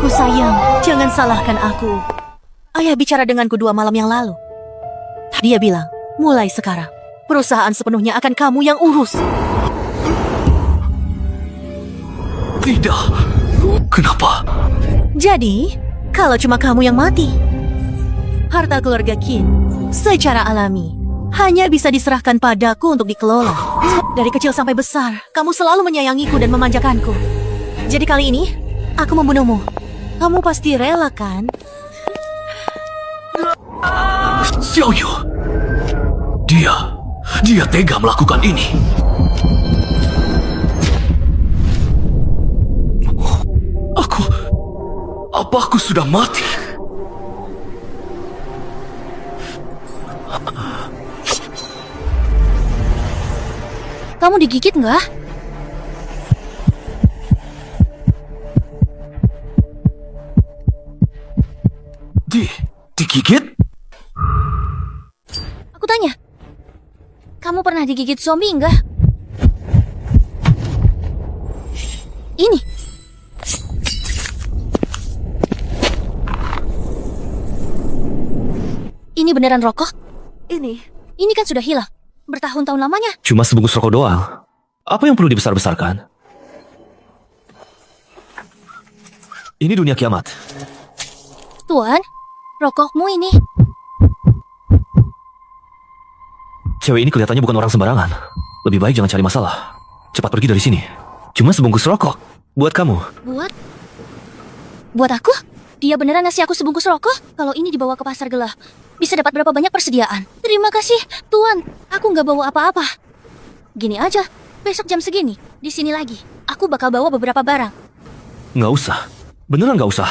Anakku sayang, jangan salahkan aku. Ayah bicara denganku 2 malam yang lalu. Dia bilang, mulai sekarang, perusahaan sepenuhnya akan kamu yang urus. Tidak. Kenapa? Jadi, kalau cuma kamu yang mati, harta keluarga Qin secara alami hanya bisa diserahkan padaku untuk dikelola. Dari kecil sampai besar, kamu selalu menyayangiku dan memanjakanku. Jadi kali ini, aku membunuhmu. Kamu pasti rela, kan? Xiaoyu. Dia tega melakukan ini. Apa aku sudah mati? Kamu digigit nggak? Digigit? Aku tanya, kamu pernah digigit zombie nggak? Ini. Ini beneran rokok? Ini kan sudah hilang. Bertahun-tahun lamanya. Cuma sebungkus rokok doang. Apa yang perlu dibesar-besarkan? Ini dunia kiamat. Tuan, rokokmu ini. Cewek ini kelihatannya bukan orang sembarangan. Lebih baik jangan cari masalah. Cepat pergi dari sini. Cuma sebungkus rokok. Buat kamu. Buat aku? Dia beneran ngasih aku sebungkus rokok? Kalau ini dibawa ke pasar gelap, bisa dapat berapa banyak persediaan? Terima kasih, Tuan. Aku nggak bawa apa-apa. Gini aja, besok jam segini, di sini lagi. Aku bakal bawa beberapa barang. Nggak usah. Beneran nggak usah.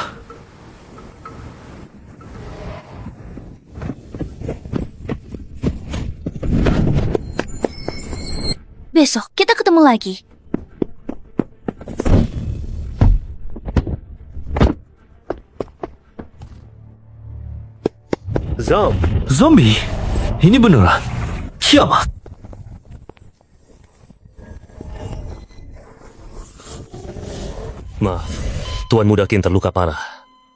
Besok kita ketemu lagi. Zombie? Ini beneran kiamat. Maaf, Tuan Muda Qin terluka parah.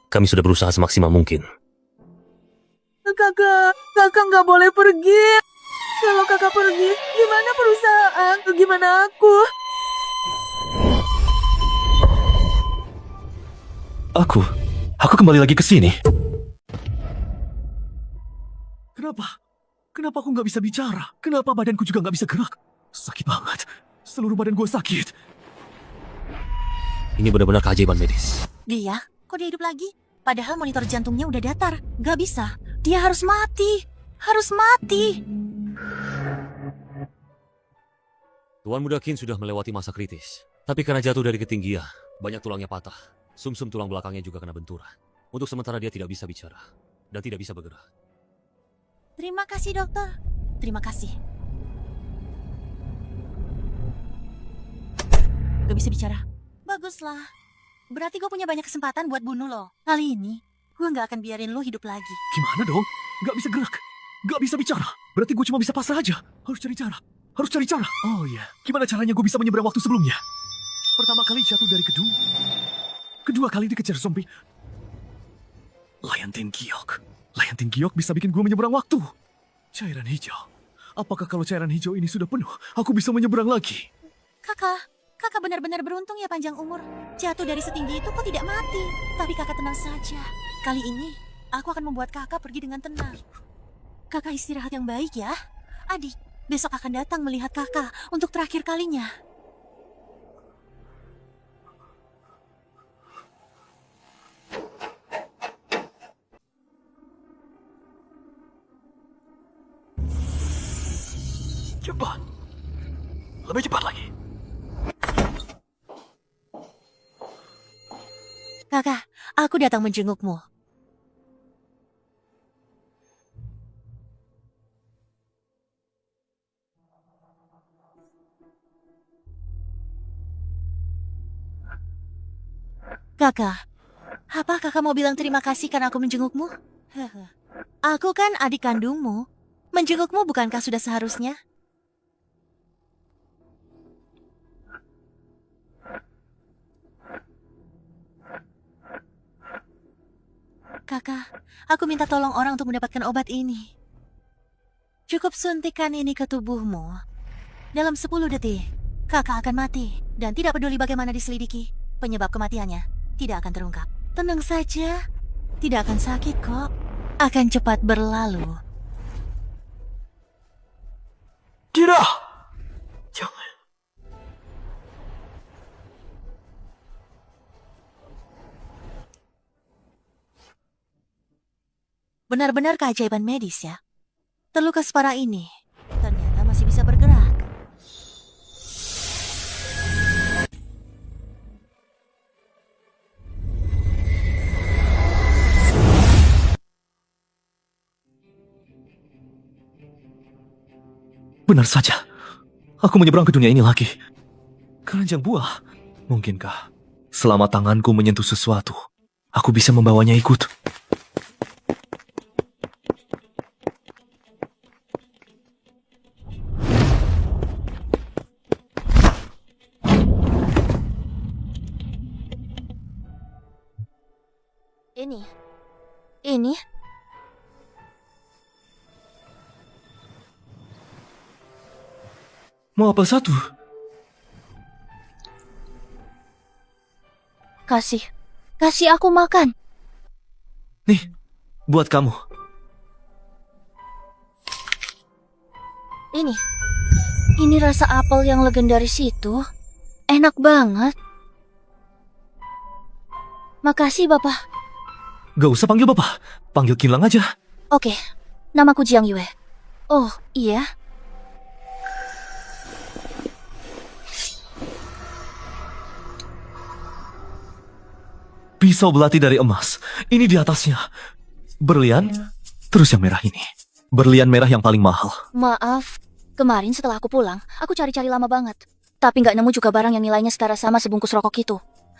Kami sudah berusaha semaksimal mungkin. Kakak nggak boleh pergi. Kalau kakak pergi, gimana perusahaan? Gimana aku? Aku kembali lagi ke sini. Kenapa aku nggak bisa bicara? Kenapa badanku juga nggak bisa gerak? Sakit banget. Seluruh badan gue sakit. Ini benar-benar keajaiban medis. Kok dia hidup lagi? Padahal monitor jantungnya udah datar. Gak bisa. Dia harus mati. Harus mati. Tuan Muda Qin sudah melewati masa kritis. Tapi karena jatuh dari ketinggian, banyak tulangnya patah. Sumsum tulang belakangnya juga kena benturan. Untuk sementara dia tidak bisa bicara. Dan tidak bisa bergerak. Terima kasih, dokter. Terima kasih. Gak bisa bicara. Baguslah. Berarti gue punya banyak kesempatan buat bunuh lo. Kali ini, gue gak akan biarin lo hidup lagi. Gimana dong? Gak bisa gerak. Gak bisa bicara. Berarti gue cuma bisa pasrah aja. Harus cari cara. Oh iya. Gimana caranya gue bisa menyeberang waktu sebelumnya? Pertama kali jatuh dari gedung. Kedua kali dikejar zombie. Lion Giok bisa bikin gue menyeberang waktu. Cairan hijau. Apakah kalau cairan hijau ini sudah penuh, aku bisa menyeberang lagi? Kakak benar-benar beruntung ya panjang umur. Jatuh dari setinggi itu kok tidak mati. Tapi kakak tenang saja. Kali ini, aku akan membuat kakak pergi dengan tenang. Kakak istirahat yang baik ya. Adik, besok akan datang melihat kakak untuk terakhir kalinya. Cepat. Lebih cepat lagi. Kakak, aku datang menjengukmu. Kakak, apa kakak mau bilang terima kasih karena aku menjengukmu? Aku kan adik kandungmu. Menjengukmu bukankah sudah seharusnya? kakak. Aku minta tolong orang untuk mendapatkan obat ini. Cukup suntikan ini ke tubuhmu. Dalam 10 detik, kakak akan mati. Dan tidak peduli bagaimana diselidiki, penyebab kematiannya tidak akan terungkap. Tenang saja, tidak akan sakit kok. Akan cepat berlalu. Tidak! Jangan. Benar-benar keajaiban medis ya. Terluka separah ini, ternyata masih bisa bergerak. Benar saja. Aku menyeberang ke dunia ini lagi. Keranjang buah. Mungkinkah selama tanganku menyentuh sesuatu, aku bisa membawanya ikut? Ini? Mau apel satu? Kasih aku makan. Nih, buat kamu. Ini rasa apel yang legendaris itu. Enak banget. Makasih, Bapak. Gak usah panggil bapak, panggil Kinlang aja. Oke, namaku Jiang Yue. Oh, iya? Pisau belati dari emas. Ini di atasnya. Berlian, terus yang merah ini. Berlian merah yang paling mahal. Maaf, kemarin setelah aku pulang, aku cari-cari lama banget. Tapi nggak nemu juga barang yang nilainya setara sama sebungkus rokok itu.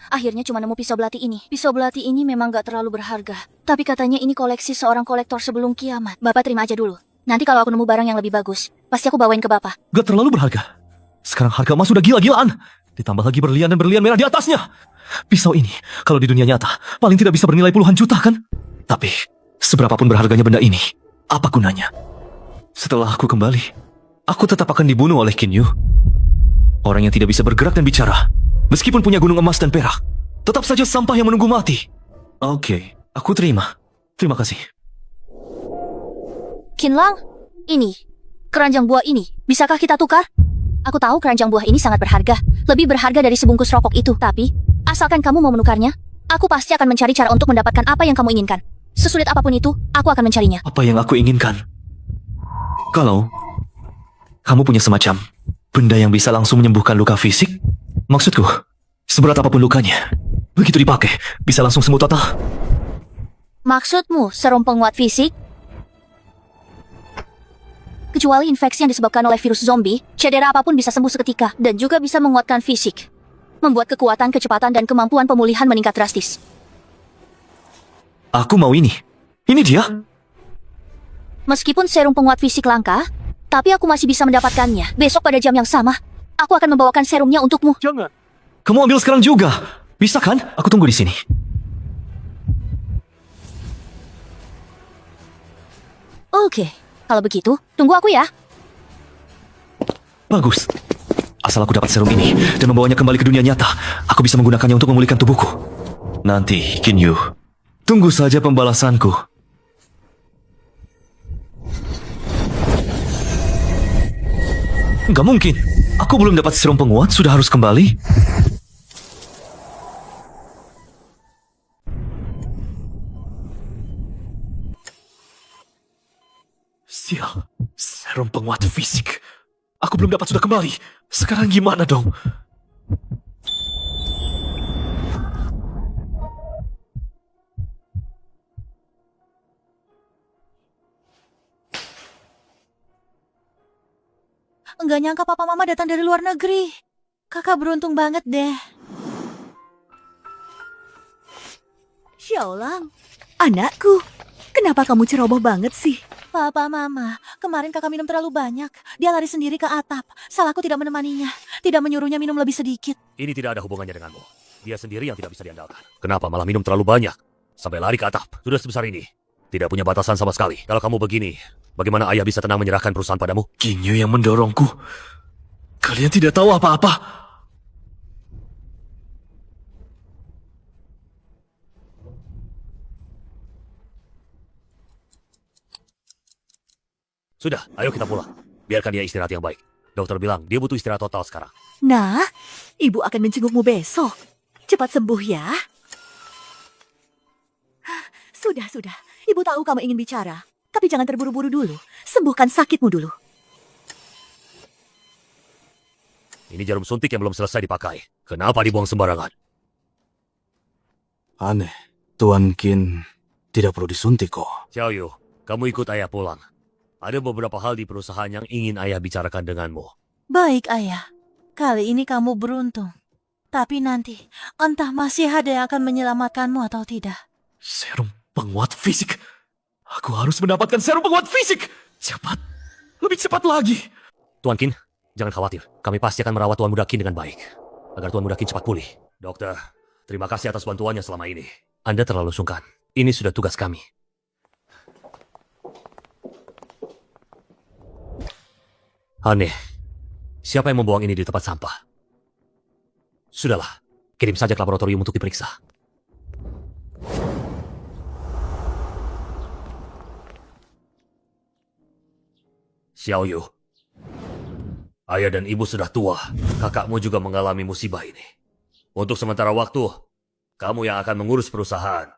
Akhirnya cuma nemu pisau belati ini. Pisau belati ini memang gak terlalu berharga. Tapi katanya ini koleksi seorang kolektor sebelum kiamat. Bapak terima aja dulu. Nanti kalau aku nemu barang yang lebih bagus, pasti aku bawain ke Bapak. Gak terlalu berharga. Sekarang harga emas sudah gila-gilaan. Ditambah lagi berlian dan berlian merah di atasnya. Pisau ini, kalau di dunia nyata, paling tidak bisa bernilai puluhan juta kan? Tapi, seberapapun berharganya benda ini, apa gunanya? Setelah aku kembali, aku tetap akan dibunuh oleh Qin Yu. Orang yang tidak bisa bergerak dan bicara. Meskipun punya gunung emas dan perak, tetap saja sampah yang menunggu mati. Oke, aku terima. Terima kasih. Kinlang, ini, keranjang buah ini, bisakah kita tukar? Aku tahu keranjang buah ini sangat berharga, lebih berharga dari sebungkus rokok itu. Tapi, asalkan kamu mau menukarnya, aku pasti akan mencari cara untuk mendapatkan apa yang kamu inginkan. Sesulit apapun itu, aku akan mencarinya. Apa yang aku inginkan? Kalau kamu punya semacam benda yang bisa langsung menyembuhkan luka fisik, maksudku, seberat apapun lukanya, begitu dipakai, bisa langsung sembuh total. Maksudmu serum penguat fisik? Kecuali infeksi yang disebabkan oleh virus zombie, cedera apapun bisa sembuh seketika dan juga bisa menguatkan fisik. Membuat kekuatan, kecepatan, dan kemampuan pemulihan meningkat drastis. Aku mau ini. Ini dia. Meskipun serum penguat fisik langka, tapi aku masih bisa mendapatkannya. Besok pada jam yang sama, aku akan membawakan serumnya untukmu. Jangan. Kamu ambil sekarang juga. Bisa kan? Aku tunggu di sini. Oke, kalau begitu, tunggu aku ya. Bagus. Asal aku dapat serum ini dan membawanya kembali ke dunia nyata, aku bisa menggunakannya untuk memulihkan tubuhku. Nanti, Qin Yu, tunggu saja pembalasanku. Gak mungkin. Aku belum dapat serum penguat, sudah harus kembali. Sial, serum penguat fisik. Aku belum dapat, sudah kembali. Sekarang gimana dong? Enggak nyangka papa mama datang dari luar negeri. Kakak beruntung banget deh. Xiaolang, anakku, kenapa kamu ceroboh banget sih? Papa mama, kemarin kakak minum terlalu banyak. Dia lari sendiri ke atap. Salahku tidak menemaninya. Tidak menyuruhnya minum lebih sedikit. Ini tidak ada hubungannya denganmu. Dia sendiri yang tidak bisa diandalkan. Kenapa malah minum terlalu banyak? sampai lari ke atap. Sudah sebesar ini. Tidak punya batasan sama sekali. Kalau kamu begini, bagaimana ayah bisa tenang menyerahkan perusahaan padamu? Kinyu yang mendorongku. Kalian tidak tahu apa-apa. Sudah, ayo kita pulang. Biarkan dia istirahat yang baik. Dokter bilang dia butuh istirahat total sekarang. Nah, ibu akan menjengukmu besok. Cepat sembuh ya. Sudah. Ibu tahu kamu ingin bicara. Tapi jangan terburu-buru dulu. Sembuhkan sakitmu dulu. Ini jarum suntik yang belum selesai dipakai. Kenapa dibuang sembarangan? Aneh. Tuan Qin tidak perlu disuntik kok. Xiaoyu, kamu ikut ayah pulang. Ada beberapa hal di perusahaan yang ingin ayah bicarakan denganmu. Baik, Ayah. Kali ini kamu beruntung. Tapi nanti, entah masih ada yang akan menyelamatkanmu atau tidak. Serum penguat fisik. Aku harus mendapatkan serum penguat fisik. Cepat. Lebih cepat lagi. Tuan Qin, jangan khawatir. Kami pasti akan merawat Tuan Muda Qin dengan baik. Agar Tuan Muda Qin cepat pulih. Dokter, terima kasih atas bantuannya selama ini. Anda terlalu sungkan. Ini sudah tugas kami. Aneh. Siapa yang membuang ini di tempat sampah? Sudahlah. Kirim saja ke laboratorium untuk diperiksa. Xiaoyu. Ayah dan ibu sudah tua. Kakakmu juga mengalami musibah ini. Untuk sementara waktu, kamu yang akan mengurus perusahaan.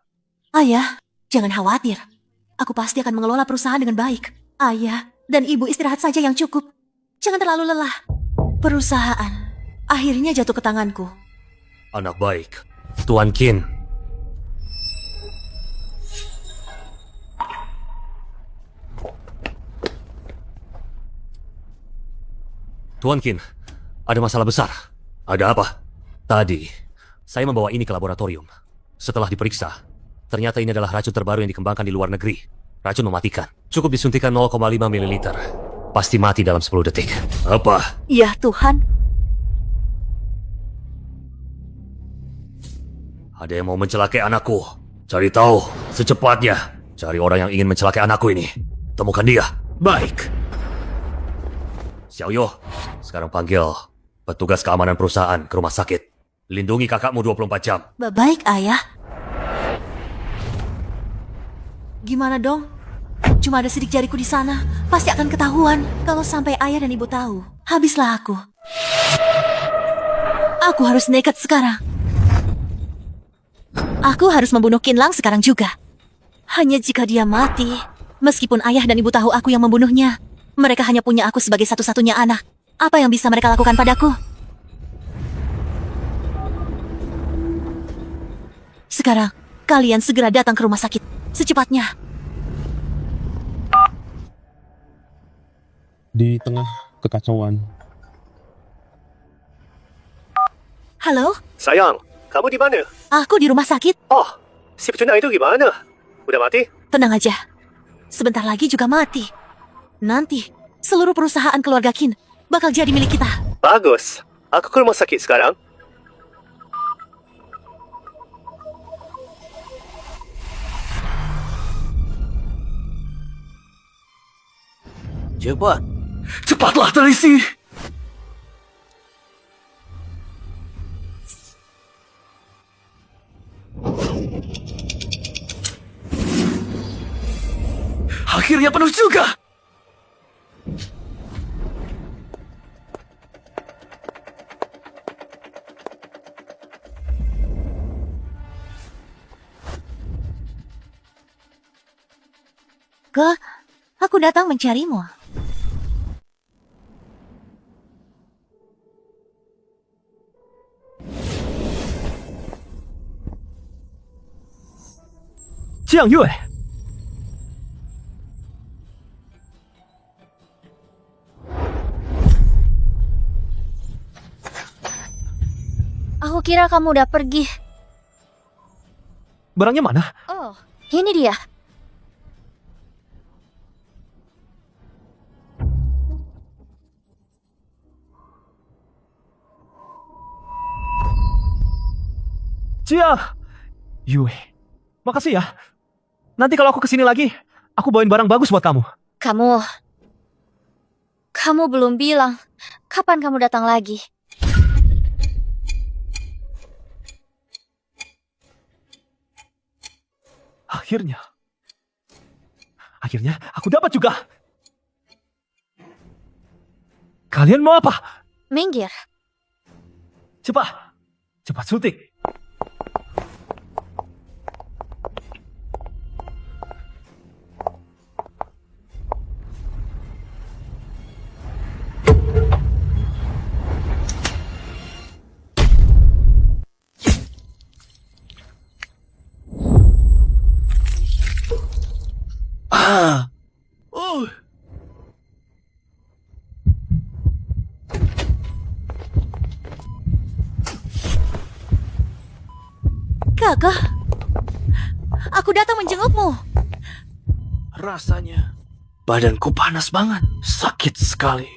Ayah, jangan khawatir. Aku pasti akan mengelola perusahaan dengan baik. Ayah dan ibu istirahat saja yang cukup. Jangan terlalu lelah. Perusahaan akhirnya jatuh ke tanganku. Anak baik. Tuan Qin. Tuan Qin, ada masalah besar. Ada apa? Tadi, saya membawa ini ke laboratorium. Setelah diperiksa, ternyata ini adalah racun terbaru yang dikembangkan di luar negeri. Racun mematikan. Cukup disuntikan 0,5 ml. Pasti mati dalam 10 detik. Apa? Ya Tuhan. Ada yang mau mencelakai anakku. Cari tahu secepatnya. Cari orang yang ingin mencelakai anakku ini. Temukan dia. Baik. Xiaoyu, sekarang panggil petugas keamanan perusahaan ke rumah sakit. Lindungi kakakmu 24 jam. Baik, Ayah. Gimana dong? Cuma ada sidik jariku di sana. Pasti akan ketahuan. Kalau sampai ayah dan ibu tahu, habislah aku. Aku harus nekat sekarang. Aku harus membunuh Qin Lang sekarang juga. Hanya jika dia mati, meskipun ayah dan ibu tahu aku yang membunuhnya, mereka hanya punya aku sebagai satu-satunya anak. Apa yang bisa mereka lakukan padaku? Sekarang, kalian segera datang ke rumah sakit. Secepatnya. Di tengah kekacauan. Halo? Sayang, kamu di mana? Aku di rumah sakit. Oh, si pecundang itu gimana? Udah mati? Tenang aja. Sebentar lagi juga mati. Nanti, seluruh perusahaan keluarga Qin bakal jadi milik kita. Bagus. Aku ke rumah sakit sekarang. Cepat. Cepatlah, Tracy. Akhirnya penuh juga. Aku datang mencarimu. Jiang Yue. Aku kira kamu udah pergi. Barangnya mana? Oh, ini dia. Jiang Yue. Makasih ya. Nanti kalau aku kesini lagi, aku bawain barang bagus buat kamu. Kamu belum bilang kapan kamu datang lagi. Akhirnya aku dapat juga. Kalian mau apa? Minggir. Cepat suntik. Kakak, aku datang menjengukmu. Rasanya badanku panas banget. Sakit sekali.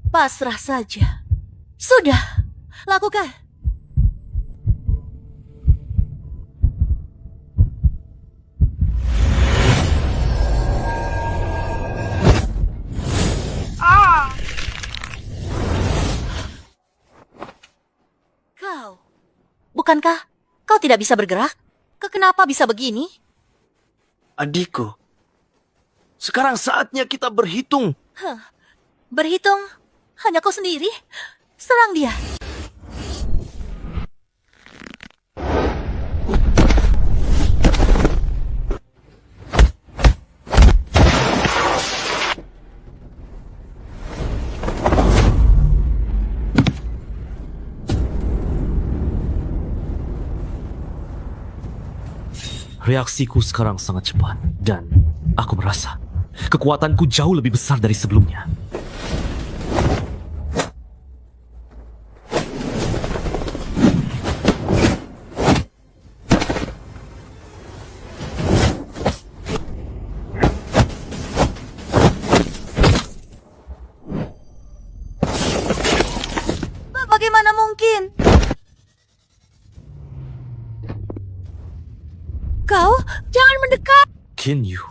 Pasrah saja. Sudah, lakukan. Bukankah kau tidak bisa bergerak? Kenapa bisa begini? Adikku, sekarang saatnya kita berhitung. Berhitung? Hanya kau sendiri? Serang dia. Reaksiku sekarang sangat cepat dan aku merasa kekuatanku jauh lebih besar dari sebelumnya. Bagaimana mungkin? Kau jangan mendekat. Kinyu,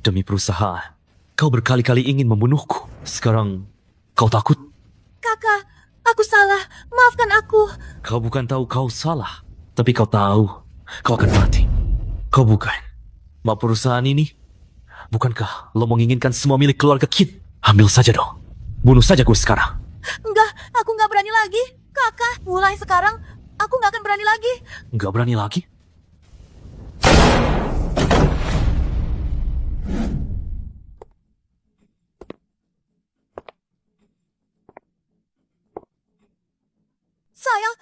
demi perusahaan, kau berkali-kali ingin membunuhku. Sekarang kau takut? Kakak, aku salah. Maafkan aku. Kau bukan tahu kau salah, tapi kau tahu kau akan mati. Kau bukan mau perusahaan ini? Bukankah lo menginginkan semua milik keluarga Kin? Ambil saja dong. Bunuh saja gue sekarang. Enggak, aku nggak berani lagi. Kakak, mulai sekarang aku nggak akan berani lagi. Nggak berani lagi? Sayang,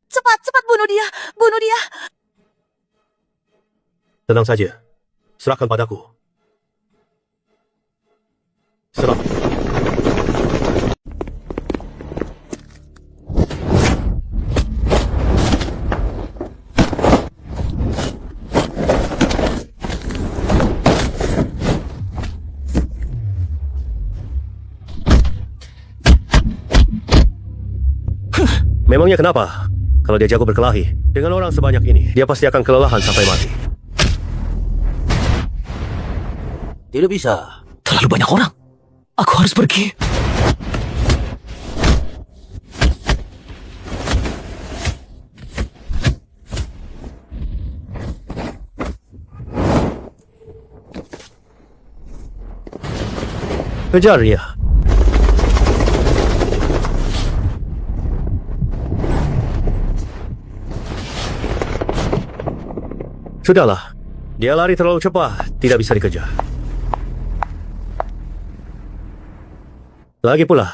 cepat bunuh dia. Bunuh dia. Tenang saja. Serahkan padaku. Serah. Memangnya kenapa? Kalau dia jago berkelahi, dengan orang sebanyak ini, dia pasti akan kelelahan sampai mati. Tidak bisa. Terlalu banyak orang. Aku harus pergi. Kejar dia. Sudahlah, dia lari terlalu cepat, tidak bisa dikejar. Lagi pula,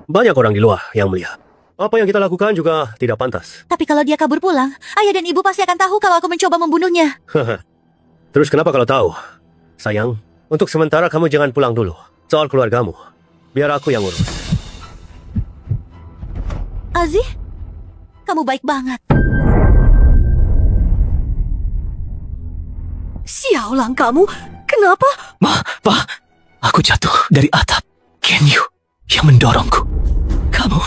banyak orang di luar yang melihat. Apa yang kita lakukan juga tidak pantas. Tapi kalau dia kabur pulang, ayah dan ibu pasti akan tahu kalau aku mencoba membunuhnya. Terus kenapa kalau tahu? Sayang, untuk sementara kamu jangan pulang dulu. Soal keluargamu, biar aku yang urus. Aziz, kamu baik banget. Sialang kamu, kenapa? Pa, aku jatuh dari atap. Kenyu yang mendorongku. Kamu.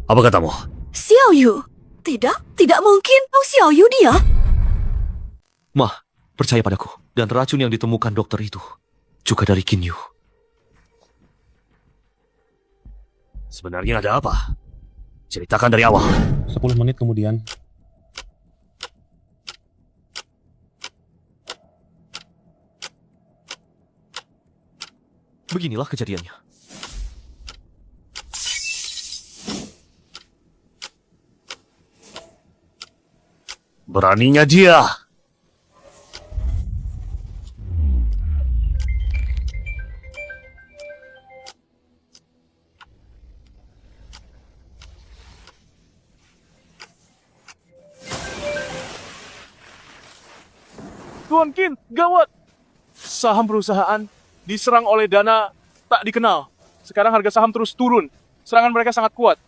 Apa katamu? Xiao Yu, Tidak mungkin. Oh, Xiaoyu dia. Ma, percaya padaku. Dan racun yang ditemukan dokter itu juga dari Qin Yu. Sebenarnya ada apa? Ceritakan dari awal. 10 menit kemudian, Beginilah kejadiannya. Beraninya dia. Tuan Qin, gawat! Saham perusahaan diserang oleh dana tak dikenal. Sekarang harga saham terus turun. Serangan mereka sangat kuat.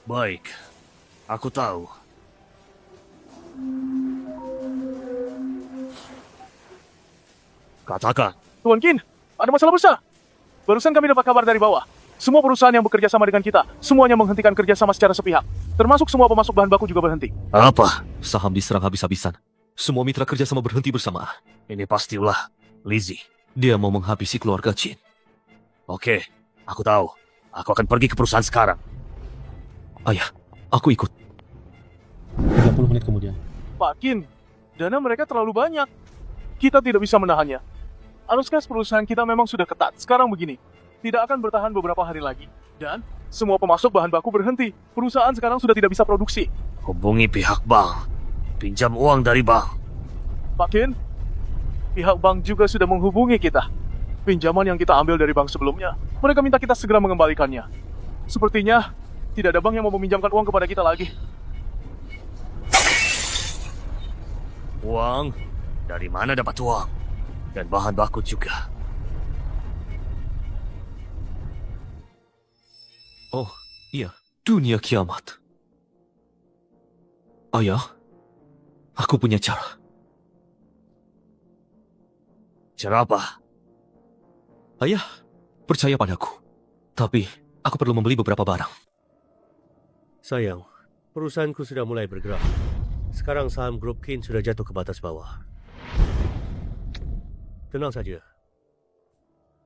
Baik, aku tahu. Katakan. Tuan Qin, ada masalah besar. Barusan kami dapat kabar dari bawah. Semua perusahaan yang bekerja sama dengan kita, semuanya menghentikan kerjasama secara sepihak. Termasuk semua pemasok bahan baku juga berhenti. Apa? Saham diserang habis-habisan. Semua mitra kerja sama berhenti bersama. Ini pastilah Lizzie. Dia mau menghabisi keluarga Qin. Oke, aku tahu. Aku akan pergi ke perusahaan sekarang. Ayah, aku ikut. 30 menit kemudian. Pak Qin, dana mereka terlalu banyak. Kita tidak bisa menahannya. Arus perusahaan kita memang sudah ketat. Sekarang begini, tidak akan bertahan beberapa hari lagi. Dan semua pemasok bahan baku berhenti. Perusahaan sekarang sudah tidak bisa produksi. Hubungi pihak bank. Pinjam uang dari bank. Pak Qin, pihak bank juga sudah menghubungi kita. Pinjaman yang kita ambil dari bank sebelumnya, mereka minta kita segera mengembalikannya. Sepertinya tidak ada bank yang mau meminjamkan uang kepada kita lagi. Uang? Dari mana dapat uang? Dan bahan baku juga. Oh, iya. Dunia kiamat. Ayah, aku punya cara. Cara apa? Ayah, percaya padaku. Tapi, aku perlu membeli beberapa barang. Sayang, perusahaanku sudah mulai bergerak. Sekarang saham grup Qin sudah jatuh ke batas bawah. Tenang saja.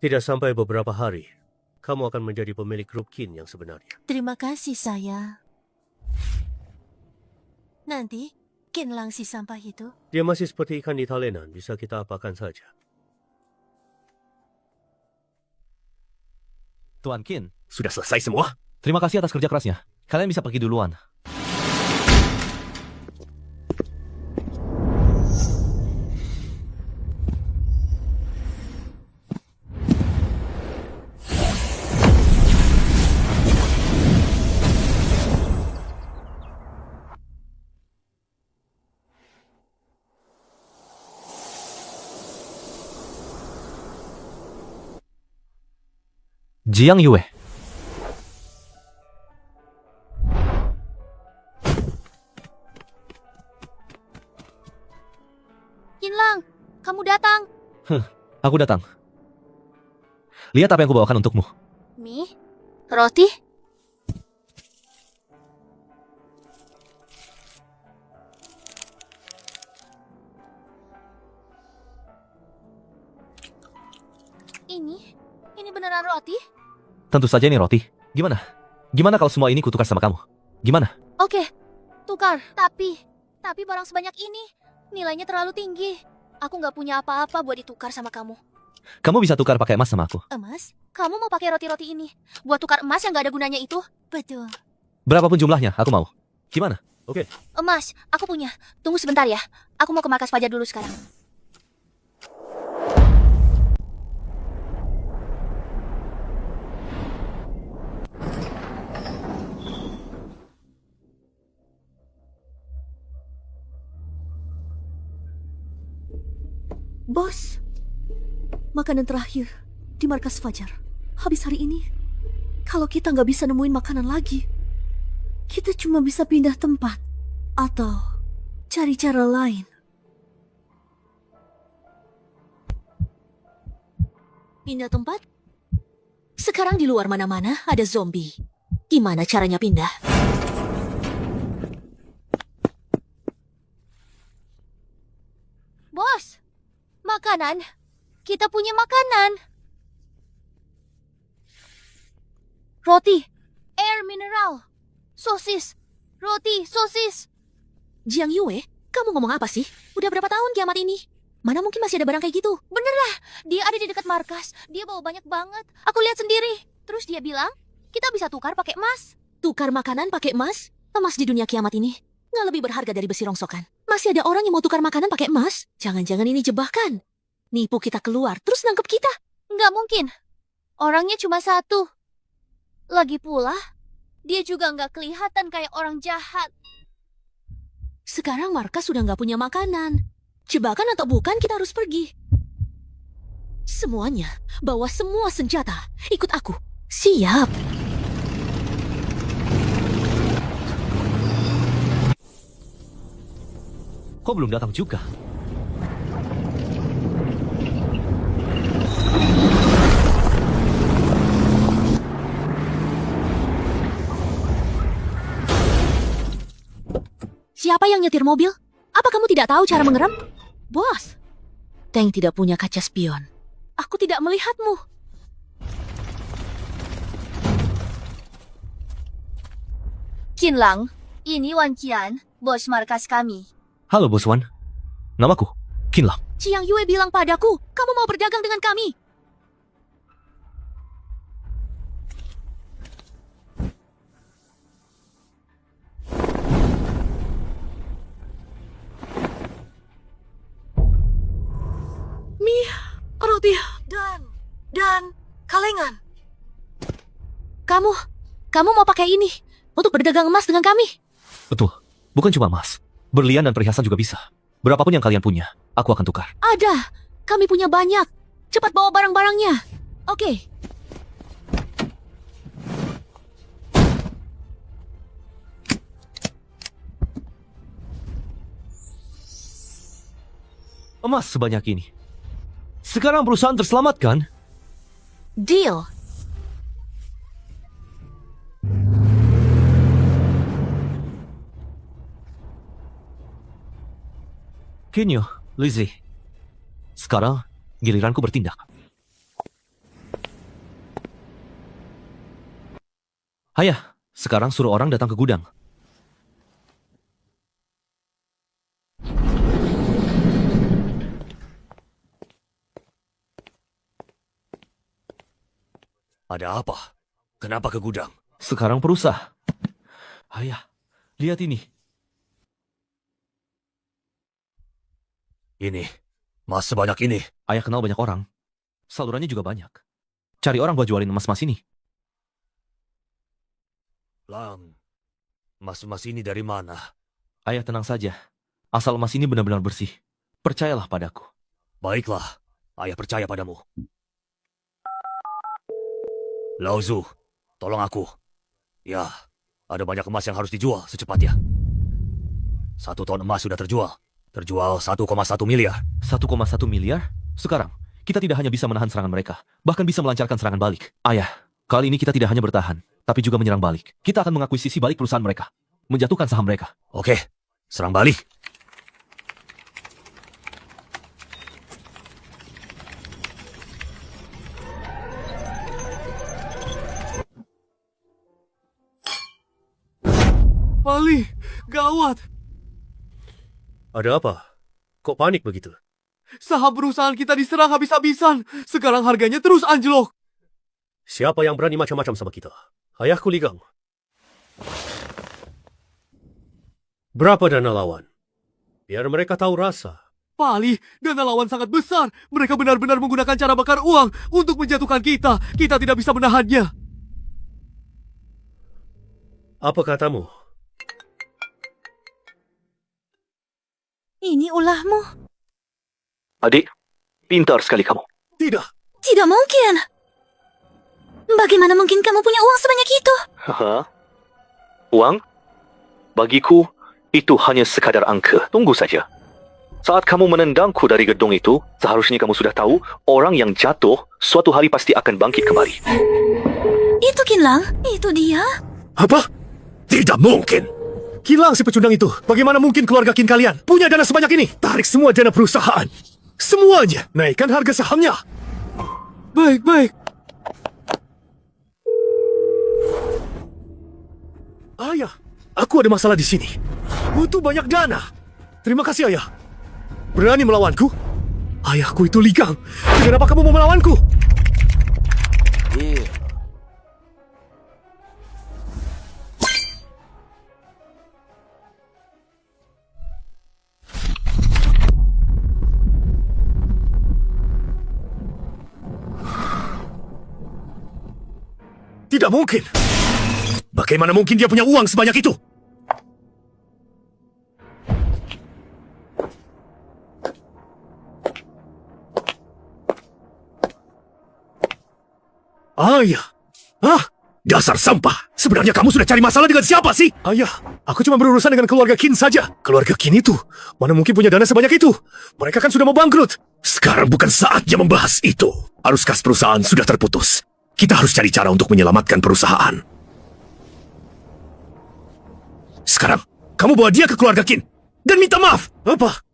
Tidak sampai beberapa hari, kamu akan menjadi pemilik grup Qin yang sebenarnya. Terima kasih, saya. Nanti, Qin Lang si sampah itu. Dia masih seperti ikan di talenan, bisa kita apakan saja. Tuan Qin, sudah selesai semua? Terima kasih atas kerja kerasnya. Kalian bisa pergi duluan. Jiang Yue. Qin Lang, kamu datang. Aku datang. Lihat apa yang kubawakan untukmu. Mie? Roti? Ini beneran roti? Tentu saja ini roti. Gimana? Gimana kalau semua ini kutukar sama kamu? Gimana? Oke, tukar. Tapi barang sebanyak ini nilainya terlalu tinggi. Aku nggak punya apa-apa buat ditukar sama kamu. Kamu bisa tukar pakai emas sama aku. Emas? Kamu mau pakai roti-roti ini buat tukar emas yang nggak ada gunanya itu? Betul. Berapapun jumlahnya, aku mau. Gimana? Emas, aku punya. Tunggu sebentar ya. Aku mau ke markas Fajar dulu sekarang. Bos, makanan terakhir di markas Fajar. Habis hari ini, kalau kita nggak bisa nemuin makanan lagi, kita cuma bisa pindah tempat atau cari cara lain. Pindah tempat? Sekarang di luar mana-mana ada zombie. Gimana caranya pindah? Bos, makanan. Kita punya makanan. Roti, air mineral, sosis, roti, sosis. Jiang Yue, kamu ngomong apa sih? Udah berapa tahun kiamat ini? Mana mungkin masih ada barang kayak gitu? Bener lah, dia ada di dekat markas. Dia bawa banyak banget. Aku lihat sendiri. Terus dia bilang, kita bisa tukar pakai emas. Tukar makanan pakai emas? Emas di dunia kiamat ini nggak lebih berharga dari besi rongsokan. Masih ada orang yang mau tukar makanan pakai emas? Jangan-jangan ini jebakan. Nipu kita keluar, terus nangkep kita. Nggak mungkin. Orangnya cuma satu. Lagi pula, dia juga nggak kelihatan kayak orang jahat. Sekarang markas sudah nggak punya makanan. Jebakan atau bukan, kita harus pergi. Semuanya, bawa semua senjata. Ikut aku. Siap. Kok belum datang juga? Siapa yang nyetir mobil? Apa kamu tidak tahu cara mengerem? Bos, Tank tidak punya kaca spion. Aku tidak melihatmu. Qinlang, ini Wan Qian, bos markas kami. Halo, Bos Wan. Namaku, Qinlang. Jiang Yue bilang padaku, kamu mau berdagang dengan kami. Mie, roti, dan kalengan. Kamu mau pakai ini untuk berdagang emas dengan kami? Betul. Bukan cuma emas. Berlian dan perhiasan juga bisa. Berapapun yang kalian punya, aku akan tukar. Ada. Kami punya banyak. Cepat bawa barang-barangnya. Oke. Emas sebanyak ini. Sekarang perusahaan terselamatkan. Deal. Kinyo, Lizzie. Sekarang giliranku bertindak. Hayah, sekarang suruh orang datang ke gudang. Ada apa? Kenapa ke gudang? Sekarang perusahaan. Hayah, lihat ini. Ini, emas sebanyak ini. Ayah kenal banyak orang. Salurannya juga banyak. Cari orang buat jualin emas-emas ini. Lang, emas-emas ini dari mana? Ayah tenang saja. Asal emas ini benar-benar bersih. Percayalah padaku. Baiklah, ayah percaya padamu. Lao Zu, tolong aku. Ya, ada banyak emas yang harus dijual secepatnya. 1 ton emas sudah terjual. Terjual 1,1 miliar. 1,1 miliar? Sekarang, kita tidak hanya bisa menahan serangan mereka, bahkan bisa melancarkan serangan balik. Ayah, kali ini kita tidak hanya bertahan, tapi juga menyerang balik. Kita akan mengakuisisi balik perusahaan mereka, menjatuhkan saham mereka. Oke, serang balik. Pali, gawat. Ada apa? Kok panik begitu? Saham perusahaan kita diserang habis-habisan. Sekarang harganya terus anjlok. Siapa yang berani macam-macam sama kita? Ayahku Ligang. Berapa dana lawan? Biar mereka tahu rasa. Pali, dana lawan sangat besar. Mereka benar-benar menggunakan cara bakar uang untuk menjatuhkan kita. Kita tidak bisa menahannya. Apa katamu? Ini ulahmu. Adik, pintar sekali kamu. Tidak. Tidak mungkin. Bagaimana mungkin kamu punya uang sebanyak itu? Hah? Uang? Bagiku, itu hanya sekadar angka. Tunggu saja. Saat kamu menendangku dari gedung itu, seharusnya kamu sudah tahu orang yang jatuh suatu hari pasti akan bangkit kembali. Itu Kinlang, itu dia. Apa? Tidak mungkin. Kilang si pecundang itu. Bagaimana mungkin keluarga Kin kalian punya dana sebanyak ini? Tarik semua dana perusahaan. Semuanya. Naikkan harga sahamnya. Baik. Ayah, aku ada masalah di sini. Butuh banyak dana. Terima kasih, Ayah. Berani melawanku? Ayahku itu Li Gang. Kenapa kamu mau melawanku? Tidak mungkin. Bagaimana mungkin dia punya uang sebanyak itu? Ayah. Dasar sampah. Sebenarnya kamu sudah cari masalah dengan siapa sih? Ayah, aku cuma berurusan dengan keluarga Kin saja. Keluarga Kin itu, mana mungkin punya dana sebanyak itu? Mereka kan sudah mau bangkrut. Sekarang bukan saatnya membahas itu. Arus kas perusahaan sudah terputus. Kita harus cari cara untuk menyelamatkan perusahaan. Sekarang, kamu bawa dia ke keluarga Kin dan minta maaf. Apa?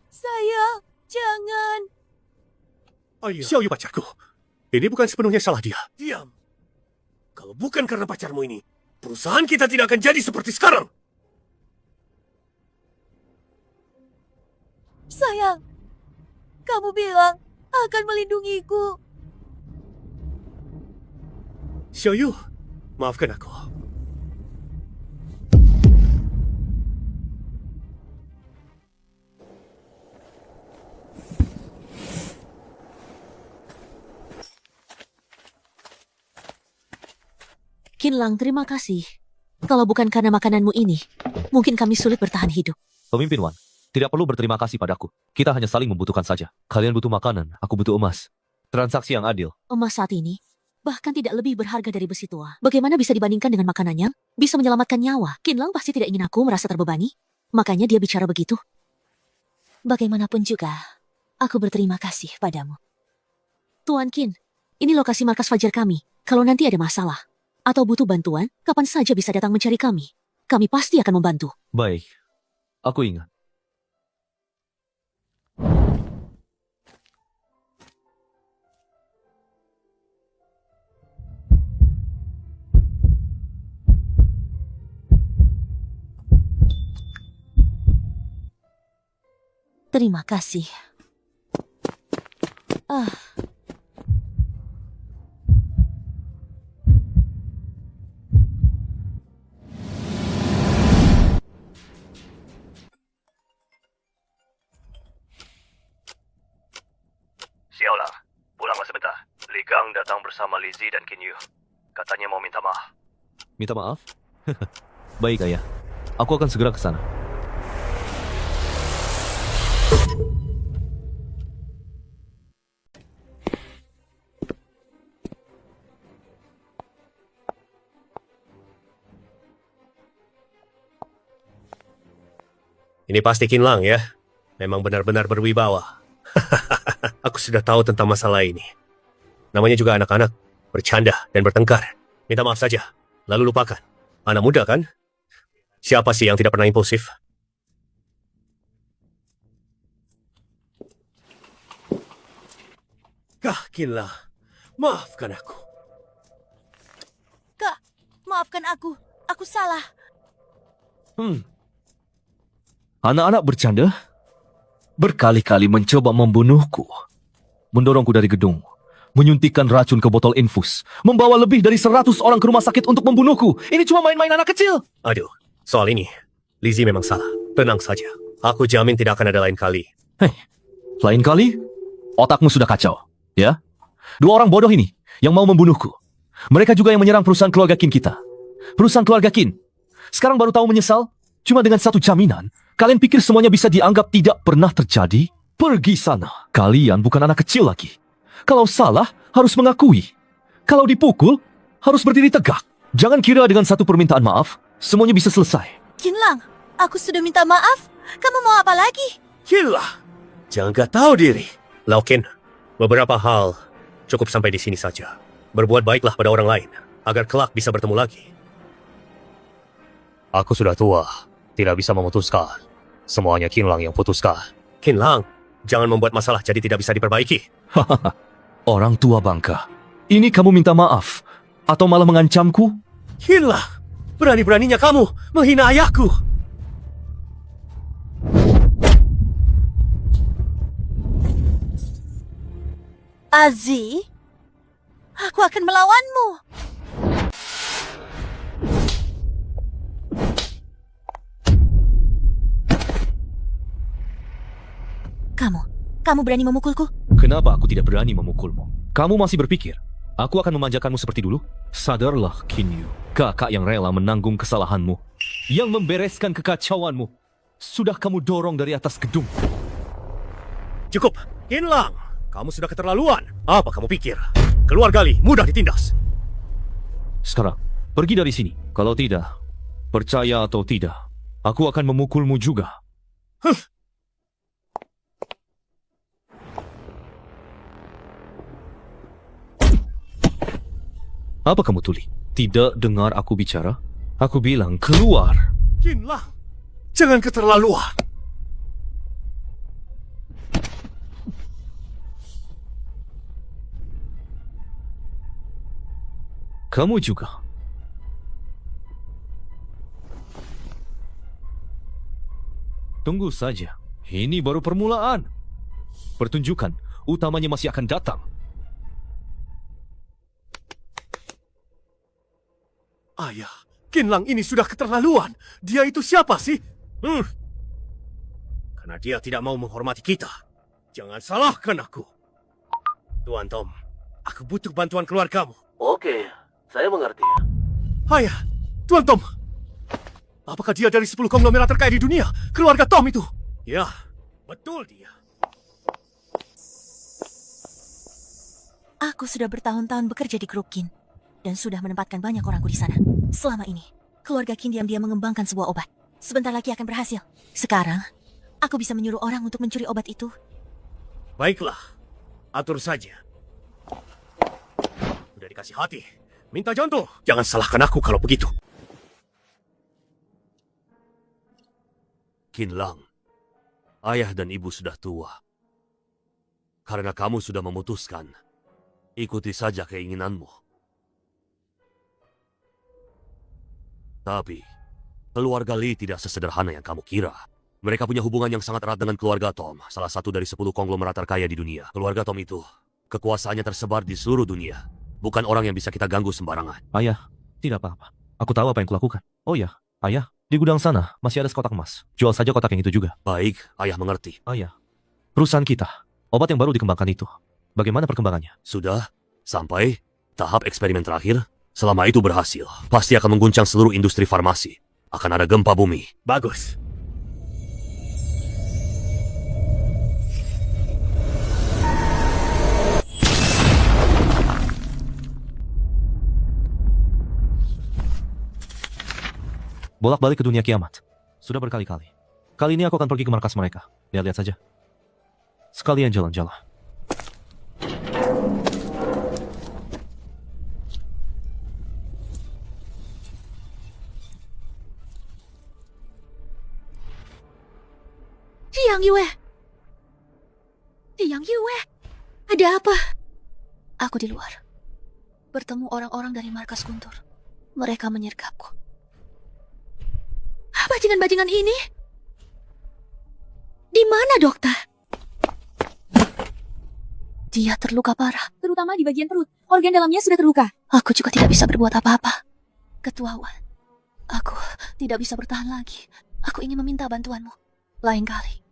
Sayang, jangan. Xiaoyu pacarku. Ini bukan sepenuhnya salah dia. Diam. Kalau bukan karena pacarmu ini, perusahaan kita tidak akan jadi seperti sekarang. Sayang, kamu bilang akan melindungiku. Xiaoyu, maafkan aku. Kinlang, terima kasih. Kalau bukan karena makananmu ini, mungkin kami sulit bertahan hidup. Pemimpin Wan, tidak perlu berterima kasih padaku. Kita hanya saling membutuhkan saja. Kalian butuh makanan, aku butuh emas. Transaksi yang adil. Emas saat ini bahkan tidak lebih berharga dari besi tua. Bagaimana bisa dibandingkan dengan makanan yang bisa menyelamatkan nyawa? Kinlang pasti tidak ingin aku merasa terbebani. Makanya dia bicara begitu. Bagaimanapun juga, aku berterima kasih padamu. Tuan Qin, ini lokasi markas Fajar kami. Kalau nanti ada masalah atau butuh bantuan, kapan saja bisa datang mencari kami. Kami pasti akan membantu. Baik, aku ingat. Terima kasih. Xiaolang, pulanglah sebentar. Li Gang datang bersama Li Zi dan Qin Yu. Katanya mau minta maaf. Minta maaf? Baik, Ayah. Aku akan segera ke sana. Ini pasti Kinlang ya. Memang benar-benar berwibawa. Aku sudah tahu tentang masalah ini. Namanya juga anak-anak, bercanda dan bertengkar. Minta maaf saja, lalu lupakan. Anak muda kan? Siapa sih yang tidak pernah impulsif? Kah, Kinlang, maafkan aku. Kak, maafkan aku. Aku salah. Anak-anak bercanda? Berkali-kali mencoba membunuhku. Mendorongku dari gedung. Menyuntikkan racun ke botol infus. Membawa lebih dari 100 orang ke rumah sakit untuk membunuhku. Ini cuma main-main anak kecil. Aduh, soal ini, Lizzie memang salah. Tenang saja. Aku jamin tidak akan ada lain kali. Hei, lain kali? Otakmu sudah kacau, ya? 2 orang bodoh ini yang mau membunuhku. Mereka juga yang menyerang perusahaan keluarga Qin kita. Perusahaan keluarga Qin. Sekarang baru tahu menyesal? Cuma dengan satu jaminan. Kalian pikir semuanya bisa dianggap tidak pernah terjadi? Pergi sana. Kalian bukan anak kecil lagi. Kalau salah, harus mengakui. Kalau dipukul, harus berdiri tegak. Jangan kira dengan satu permintaan maaf, semuanya bisa selesai. Kinlang, aku sudah minta maaf. Kamu mau apa lagi? Gila, jangan gak tahu diri. Laukin, beberapa hal cukup sampai di sini saja. Berbuat baiklah pada orang lain, agar kelak bisa bertemu lagi. Aku sudah tua, tidak bisa memutuskan. Semuanya Qinlang yang putuskan. Qinlang, jangan membuat masalah jadi tidak bisa diperbaiki. Orang tua bangka. Ini kamu minta maaf? Atau malah mengancamku? Qinlang, berani-beraninya kamu menghina ayahku. Azi, aku akan melawanmu. Kamu berani memukulku? Kenapa aku tidak berani memukulmu? Kamu masih berpikir aku akan memanjakanmu seperti dulu? Sadarlah, Qin Yu, kakak yang rela menanggung kesalahanmu, yang membereskan kekacauanmu. Sudah kamu dorong dari atas gedung. Cukup, Qinlang, kamu sudah keterlaluan. Apa kamu pikir? Keluar gali, mudah ditindas. Sekarang, pergi dari sini. Kalau tidak, percaya atau tidak, aku akan memukulmu juga. Apa kamu tuli? Tidak dengar aku bicara? Aku bilang keluar. Qinlang, jangan keterlaluan. Kamu juga. Tunggu saja. Ini baru permulaan. Pertunjukan utamanya masih akan datang. Ayah, Qinlang ini sudah keterlaluan. Dia itu siapa sih? Karena dia tidak mau menghormati kita. Jangan salahkan aku. Tuan Tom, aku butuh bantuan keluargamu. Oke, saya mengerti. Ayah, Tuan Tom. Apakah dia dari 10 konglomerat terkaya di dunia? Keluarga Tom itu? Ya, betul dia. Aku sudah bertahun-tahun bekerja di grup Qin dan sudah menempatkan banyak orangku di sana. Selama ini, keluarga Qin diam-diam mengembangkan sebuah obat. Sebentar lagi akan berhasil. Sekarang, aku bisa menyuruh orang untuk mencuri obat itu. Baiklah, atur saja. Udah dikasih hati, minta jantung. Jangan salahkan aku kalau begitu. Qinlang, ayah dan ibu sudah tua. Karena kamu sudah memutuskan, ikuti saja keinginanmu. Tapi, keluarga Li tidak sesederhana yang kamu kira. Mereka punya hubungan yang sangat erat dengan keluarga Tom, salah satu dari 10 konglomerat terkaya di dunia. Keluarga Tom itu, kekuasaannya tersebar di seluruh dunia. Bukan orang yang bisa kita ganggu sembarangan. Ayah, tidak apa-apa. Aku tahu apa yang kulakukan. Oh ya, ayah, di gudang sana masih ada sekotak emas. Jual saja kotak yang itu juga. Baik, ayah mengerti. Ayah, perusahaan kita, obat yang baru dikembangkan itu, bagaimana perkembangannya? Sudah, sampai tahap eksperimen terakhir. Selama itu berhasil, pasti akan mengguncang seluruh industri farmasi. Akan ada gempa bumi. Bagus. Bolak-balik ke dunia kiamat. Sudah berkali-kali. Kali ini aku akan pergi ke markas mereka. Lihat-lihat saja. Sekalian jalan-jalan. Jiang Yue. Jiang Yue. Ada apa? Aku di luar. Bertemu orang-orang dari markas Guntur. Mereka menyergapku. Bajingan-bajingan ini? Di mana, dokter? Dia terluka parah. Terutama di bagian perut. Organ dalamnya sudah terluka. Aku juga tidak bisa berbuat apa-apa. Ketua Wan, aku tidak bisa bertahan lagi. Aku ingin meminta bantuanmu. Lain kali,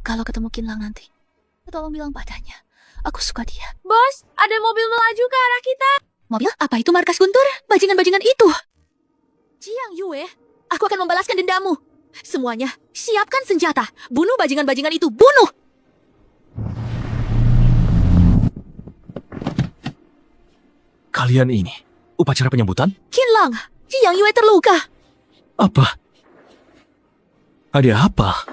kalau ketemu Qinlang nanti, tolong bilang padanya. Aku suka dia. Bos, ada mobil melaju ke arah kita. Mobil? Apa itu markas Guntur? Bajingan-bajingan itu. Jiang Yue, aku akan membalaskan dendamu. Semuanya, siapkan senjata. Bunuh bajingan-bajingan itu, bunuh! Kalian ini, upacara penyambutan? Qinlang, Jiang Yue terluka. Apa? Ada apa?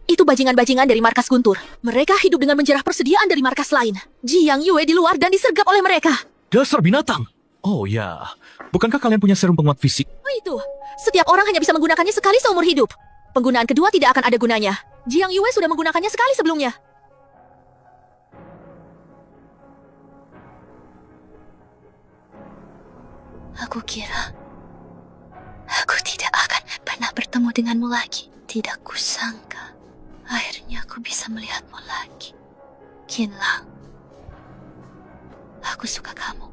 Itu bajingan-bajingan dari markas Guntur. Mereka hidup dengan menjarah persediaan dari markas lain. Jiang Yue di luar dan disergap oleh mereka. Dasar binatang. Oh ya, bukankah kalian punya serum penguat fisik? Oh itu, setiap orang hanya bisa menggunakannya sekali seumur hidup. Penggunaan kedua tidak akan ada gunanya. Jiang Yue sudah menggunakannya sekali sebelumnya. Aku kira aku tidak akan pernah bertemu denganmu lagi. Tidak kusangka akhirnya aku bisa melihatmu lagi. Qin Lang, aku suka kamu.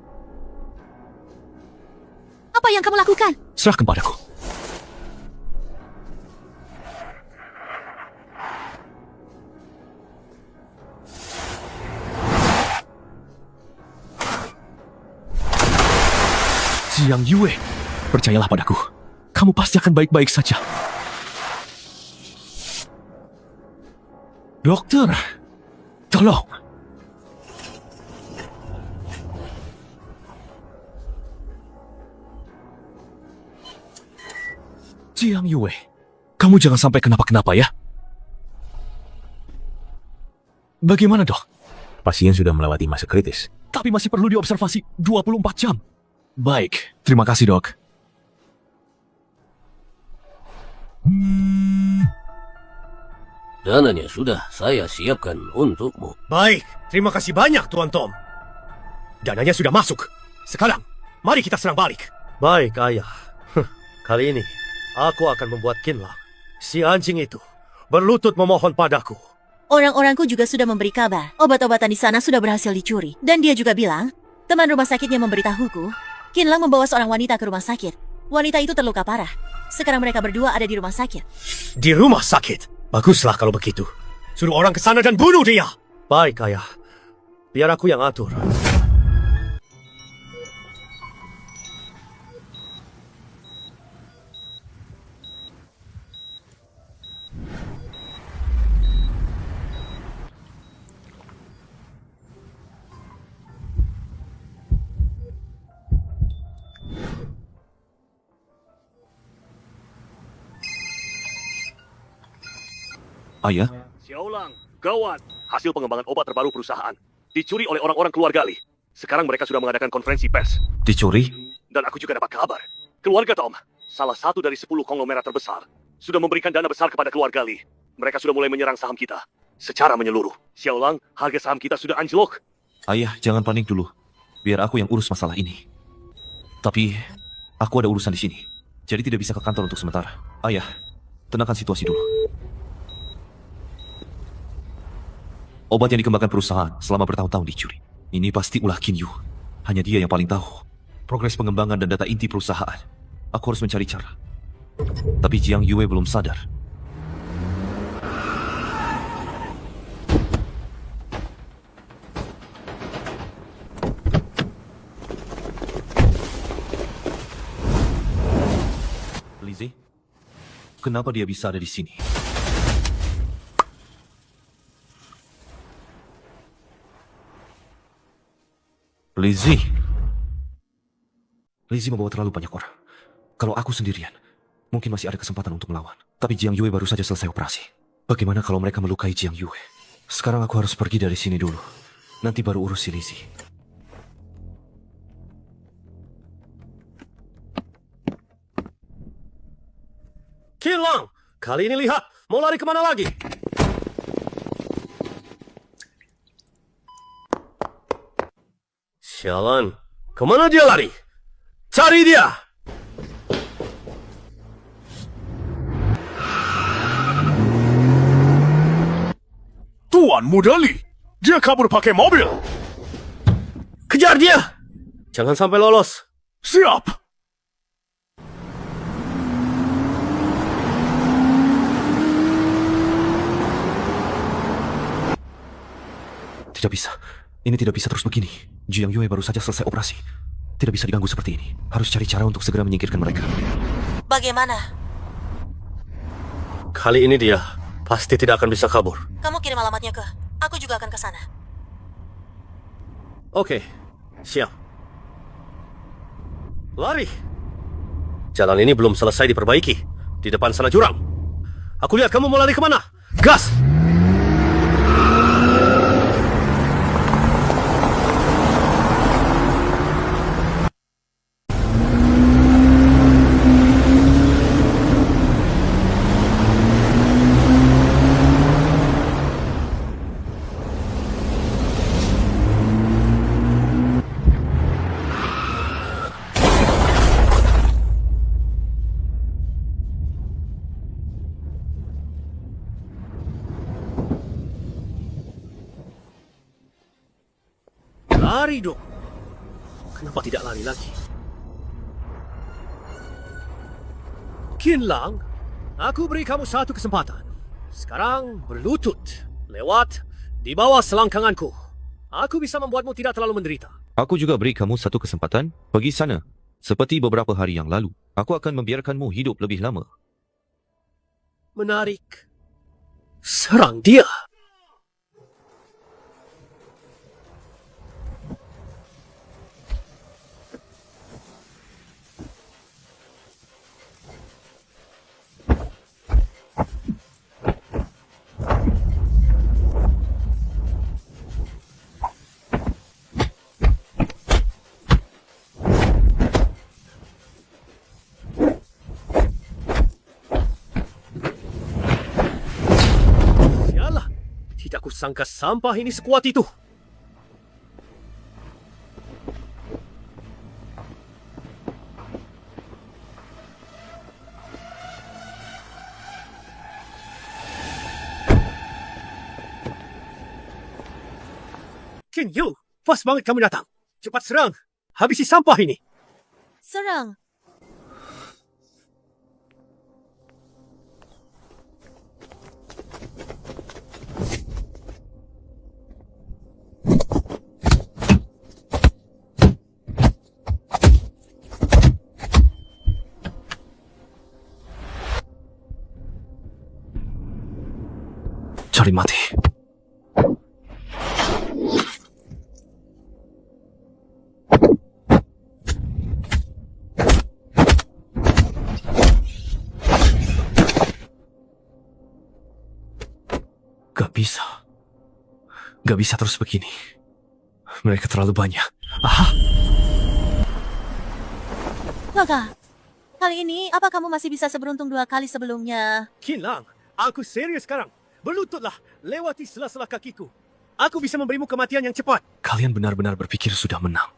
Apa yang kamu lakukan? Serahkan padaku. Jiang Yue, percayalah padaku. Kamu pasti akan baik-baik saja. Dokter, tolong. Jiang Yue, kamu jangan sampai kenapa-kenapa ya. Bagaimana, Dok? Pasien sudah melewati masa kritis. Tapi masih perlu diobservasi 24 jam. Baik, terima kasih, Dok. Dananya sudah saya siapkan untukmu. Baik, terima kasih banyak, Tuan Tom. Dananya sudah masuk. Sekarang, mari kita serang balik. Baik, Ayah. Kali ini, aku akan membuat Qin Lang, si anjing itu, berlutut memohon padaku. Orang-orangku juga sudah memberi kabar. Obat-obatan di sana sudah berhasil dicuri. Dan dia juga bilang, teman rumah sakitnya memberitahuku, Qin Lang membawa seorang wanita ke rumah sakit. Wanita itu terluka parah. Sekarang mereka berdua ada di rumah sakit. Di rumah sakit? Baguslah kalau begitu. Suruh orang ke sana dan bunuh dia. Baik, Ayah. Biar aku yang atur. Ayah, Xiaolang, gawat. Hasil pengembangan obat terbaru perusahaan dicuri oleh orang-orang keluarga Li. Sekarang mereka sudah mengadakan konferensi pers. dicuri? Dan aku juga dapat kabar. Keluarga Tom, salah satu dari 10 konglomerat terbesar, sudah memberikan dana besar kepada keluarga Li. Mereka sudah mulai menyerang saham kita secara menyeluruh. Xiaolang, harga saham kita sudah anjlok. Ayah, jangan panik dulu. Biar aku yang urus masalah ini. Tapi, aku ada urusan di sini. Jadi tidak bisa ke kantor untuk sementara. Ayah, tenangkan situasi dulu. Obat yang dikembangkan perusahaan selama bertahun-tahun dicuri. Ini pasti ulah Qin Yu. Hanya dia yang paling tahu progres pengembangan dan data inti perusahaan. Aku harus mencari cara. Tapi Jiang Yue belum sadar. Lizzie, kenapa dia bisa ada di sini? Lizzie membawa terlalu banyak orang. Kalau aku sendirian, mungkin masih ada kesempatan untuk melawan. Tapi Jiang Yue baru saja selesai operasi. Bagaimana kalau mereka melukai Jiang Yue? Sekarang aku harus pergi dari sini dulu. Nanti baru urus si Lizzie. Qin Lang, kali ini lihat, mau lari kemana lagi? Sialan, kemana dia lari? Cari dia! Tuan Muda Li, dia kabur pakai mobil. Kejar dia! Jangan sampai lolos. Siap. Tidak bisa. Ini tidak bisa terus begini. Jiang Yue baru saja selesai operasi. Tidak bisa diganggu seperti ini. Harus cari cara untuk segera menyingkirkan mereka. Bagaimana? Kali ini dia pasti tidak akan bisa kabur. Kamu kirim alamatnya ke. Aku juga akan ke sana. Oke, siap. Lari! Jalan ini belum selesai diperbaiki. Di depan sana jurang. Aku lihat kamu mau lari kemana. Gas! Lari dong. Kenapa tidak lari lagi? Qin Lang, aku beri kamu satu kesempatan. Sekarang berlutut, lewat, di bawah selangkanganku. Aku bisa membuatmu tidak terlalu menderita. Aku juga beri kamu satu kesempatan. Pergi sana. Seperti beberapa hari yang lalu. Aku akan membiarkanmu hidup lebih lama. Menarik. Serang dia. Sialah, tidak kusangka sampah ini sekuat itu. Qin Yu, pas banget kamu datang. Cepat serang, habisi sampah ini. Serang. Cari mati. Gak bisa. Gak bisa terus begini. Mereka terlalu banyak. Aha! Kakak, kali ini apa kamu masih bisa seberuntung 2 kali sebelumnya? Qin Lang, aku serius sekarang. Berlututlah, lewati sela-sela kakiku. Aku bisa memberimu kematian yang cepat. Kalian benar-benar berpikir sudah menang.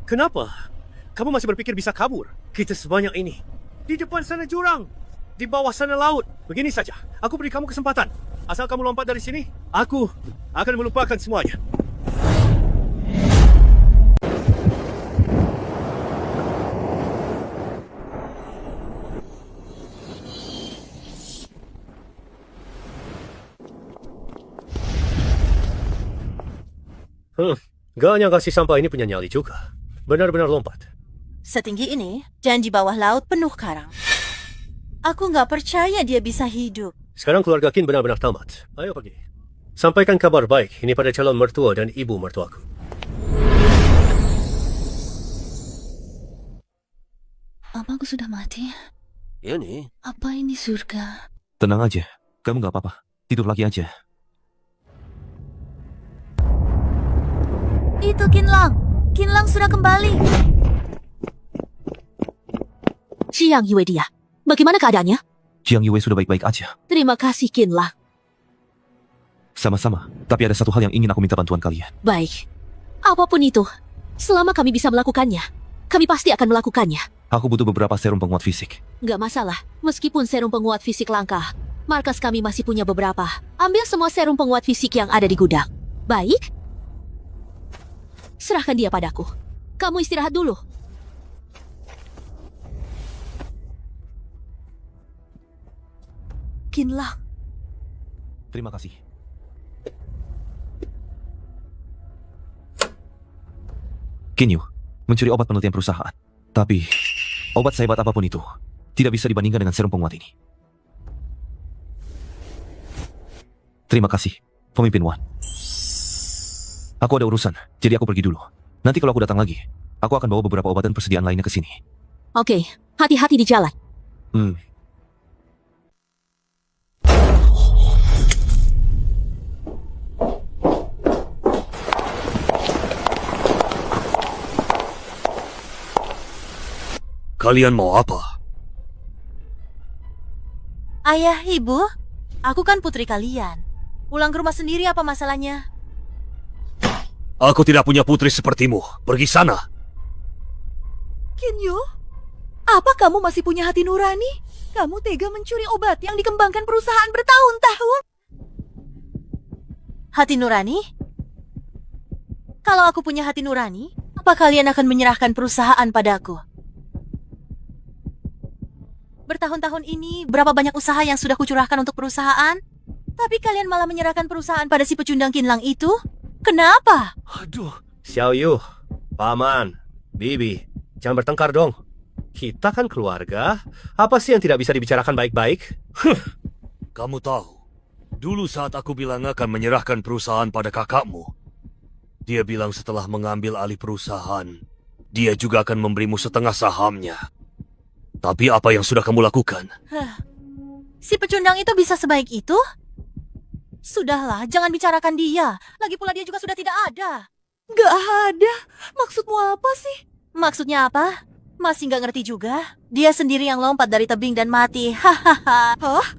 Kenapa? Kamu masih berpikir bisa kabur? Kita sebanyak ini. Di depan sana jurang. Di bawah sana laut. Begini saja, aku beri kamu kesempatan. Asal kamu lompat dari sini, aku akan melupakan semuanya. Gak nyangka si sampah ini punya nyali juga. Benar-benar lompat. Setinggi ini dan di bawah laut penuh karang. Aku nggak percaya dia bisa hidup. Sekarang keluarga Qin benar-benar tamat. Ayo pergi. Sampaikan kabar baik ini pada calon mertua dan ibu mertuaku. Apa aku sudah mati? Ya nih, Apa ini surga? Tenang aja. Kamu gak apa-apa. Tidur lagi aja. Itu Qin Lang. Qin Lang sudah kembali. Xiang Yue dia. Bagaimana keadaannya? Jiang Yue sudah baik-baik aja. Terima kasih Qin Lang. Sama-sama. Tapi ada satu hal yang ingin aku minta bantuan kalian. Baik. Apapun itu, selama kami bisa melakukannya, kami pasti akan melakukannya. Aku butuh beberapa serum penguat fisik. Nggak masalah, meskipun serum penguat fisik langka, markas kami masih punya beberapa. Ambil semua serum penguat fisik yang ada di gudang. Baik? Serahkan dia padaku. Kamu istirahat dulu. Qin Lang. Terima kasih. Qin Yu, mencuri obat penelitian perusahaan. Tapi, obat sehebat apapun itu, tidak bisa dibandingkan dengan serum penguat ini. Terima kasih, pemimpin Wan. Aku ada urusan, jadi aku pergi dulu. Nanti kalau aku datang lagi, aku akan bawa beberapa obat dan persediaan lainnya ke sini. Oke, hati-hati di jalan. Kalian mau apa? Ayah, ibu, aku kan putri kalian. Pulang ke rumah sendiri apa masalahnya? Aku tidak punya putri sepertimu. Pergi sana. Qin Yu, apa kamu masih punya hati nurani? Kamu tega mencuri obat yang dikembangkan perusahaan bertahun-tahun. Hati nurani? Kalau aku punya hati nurani, apa kalian akan menyerahkan perusahaan padaku? Bertahun-tahun ini, berapa banyak usaha yang sudah kucurahkan untuk perusahaan? Tapi kalian malah menyerahkan perusahaan pada si pecundang Kinlang itu? Kenapa? Aduh, Xiao Yu, Paman, Bibi, jangan bertengkar dong. Kita kan keluarga. Apa sih yang tidak bisa dibicarakan baik-baik? Kamu tahu, dulu saat aku bilang akan menyerahkan perusahaan pada kakakmu, dia bilang setelah mengambil alih perusahaan, dia juga akan memberimu setengah sahamnya. Tapi apa yang sudah kamu lakukan? Si pecundang itu bisa sebaik itu? Sudahlah, jangan bicarakan dia. Lagi pula dia juga sudah tidak ada. Gak ada. Maksudmu apa sih? Maksudnya apa? Masih nggak ngerti juga? Dia sendiri yang lompat dari tebing dan mati. Hahaha. Hah?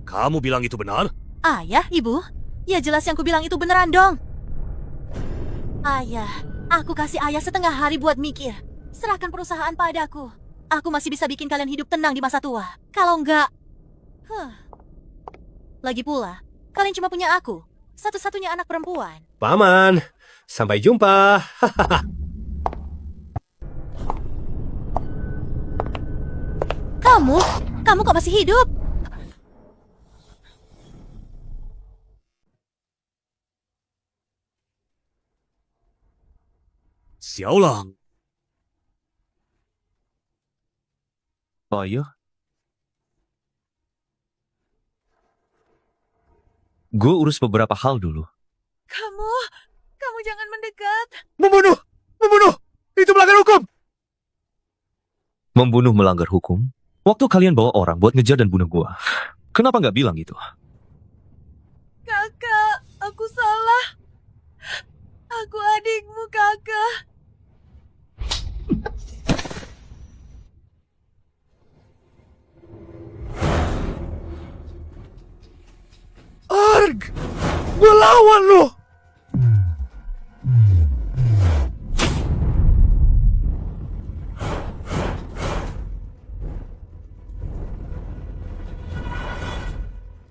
Kamu bilang itu benar? Ayah, ibu? Ya jelas yang kubilang itu beneran dong. Ayah, aku kasih ayah setengah hari buat mikir. Serahkan perusahaan padaku. Aku masih bisa bikin kalian hidup tenang di masa tua. Kalau enggak... Lagi pula, kalian cuma punya aku. Satu-satunya anak perempuan. Paman, sampai jumpa. Kamu kok masih hidup? Xiaolang, Ayah? Gue urus beberapa hal dulu. Kamu jangan mendekat. membunuh! Itu melanggar hukum! Membunuh melanggar hukum? Waktu kalian bawa orang buat ngejar dan bunuh gue, kenapa nggak bilang gitu? Kakak, aku salah. Aku adikmu, kakak. Arg! Gue lawan lo!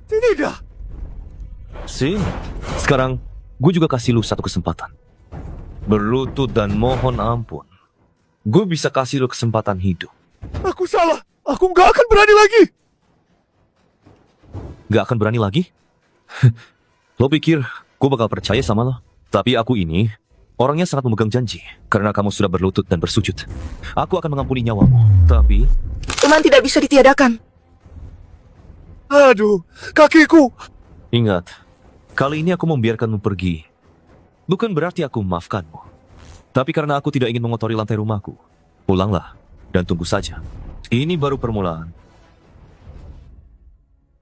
Tidak! Sini. Sekarang, gue juga kasih lu satu kesempatan. Berlutut dan mohon ampun. Gue bisa kasih lu kesempatan hidup. Aku salah! Aku nggak akan berani lagi! Gak akan berani lagi? Lo pikir gue bakal percaya sama lo? Tapi aku ini orangnya sangat memegang janji. Karena kamu sudah berlutut dan bersujud, aku akan mengampuni nyawamu. Tapi Iman tidak bisa ditiadakan. Aduh, kakiku! ingat, kali ini aku membiarkanmu pergi. Bukan berarti aku memaafkanmu. Tapi karena aku tidak ingin mengotori lantai rumahku, pulanglah dan tunggu saja. Ini baru permulaan.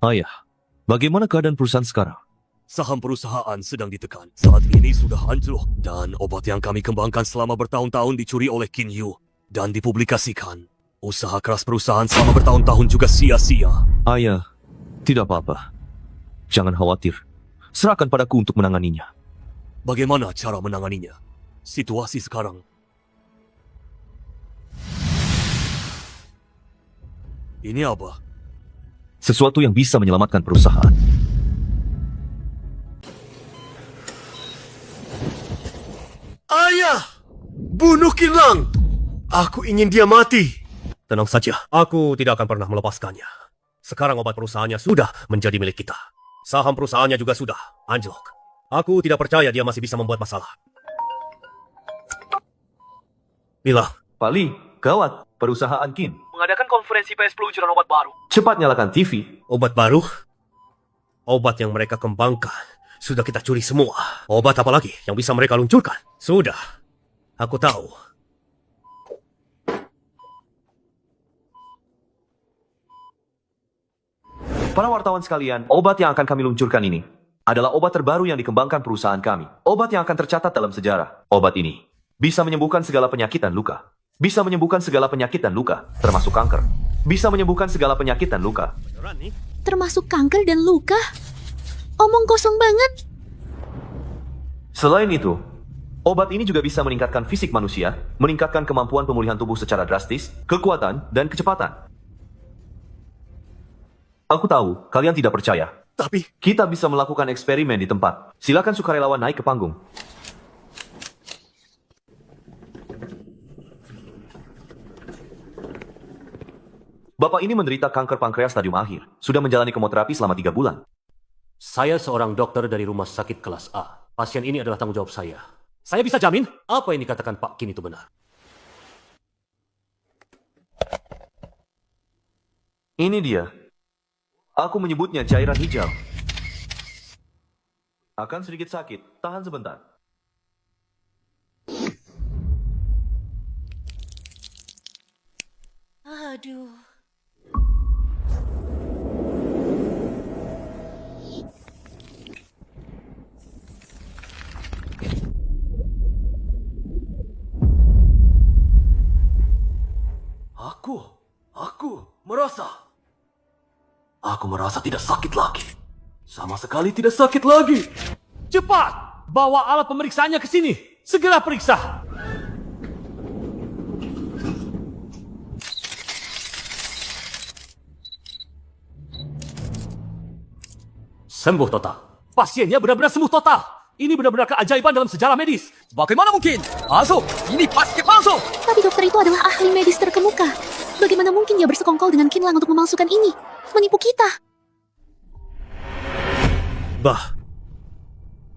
Ayah, bagaimana keadaan perusahaan sekarang? saham perusahaan sedang ditekan. Saat ini sudah anjlok. Dan obat yang kami kembangkan selama bertahun-tahun dicuri oleh Qin Yu dan dipublikasikan. Usaha keras perusahaan selama bertahun-tahun juga sia-sia. Ayah, tidak apa-apa. Jangan khawatir. Serahkan padaku untuk menanganinya. Bagaimana cara menanganinya? Situasi sekarang. Ini apa? Sesuatu yang bisa menyelamatkan perusahaan. Ayah! Bunuh Kinlang! Aku ingin dia mati. Tenang saja, aku tidak akan pernah melepaskannya. Sekarang obat perusahaannya sudah menjadi milik kita. Saham perusahaannya juga sudah anjlok. Aku tidak percaya dia masih bisa membuat masalah. Bilang, Pak Li, gawat. Perusahaan Qin Mengadakan konferensi pers peluncuran obat baru. cepat nyalakan TV. obat baru? Obat yang mereka kembangkan sudah kita curi semua. Obat apa lagi yang bisa mereka luncurkan? Sudah. Aku tahu. Para wartawan sekalian, obat yang akan kami luncurkan ini adalah obat terbaru yang dikembangkan perusahaan kami. Obat yang akan tercatat dalam sejarah. Obat ini bisa menyembuhkan segala penyakit dan luka. Bisa menyembuhkan segala penyakit dan luka, termasuk kanker. Bisa menyembuhkan segala penyakit dan luka. Beneran nih? Termasuk kanker dan luka. Omong kosong banget. Selain itu, obat ini juga bisa meningkatkan fisik manusia, meningkatkan kemampuan pemulihan tubuh secara drastis, kekuatan, dan kecepatan. Aku tahu, kalian tidak percaya. Tapi Kita bisa melakukan eksperimen di tempat. Silakan sukarelawan naik ke panggung. Bapak ini menderita kanker pankreas stadium akhir. Sudah menjalani kemoterapi selama 3 bulan. Saya seorang dokter dari rumah sakit kelas A. Pasien ini adalah tanggung jawab saya. Saya bisa jamin apa yang dikatakan Pak Kin itu benar. Ini dia. Aku menyebutnya cairan hijau. Akan sedikit sakit. Tahan sebentar. Aduh. Aku merasa tidak sakit lagi. Sama sekali tidak sakit lagi. Cepat! Bawa alat pemeriksaannya ke sini. Segera periksa. Sembuh total. Pasiennya benar-benar sembuh total. Ini benar-benar keajaiban dalam sejarah medis. bagaimana mungkin? Palsu! Ini pasti palsu! Tapi dokter itu adalah ahli medis terkemuka. Bagaimana mungkin dia bersekongkol dengan Qin Lang untuk memalsukan ini? Menipu kita. Bah,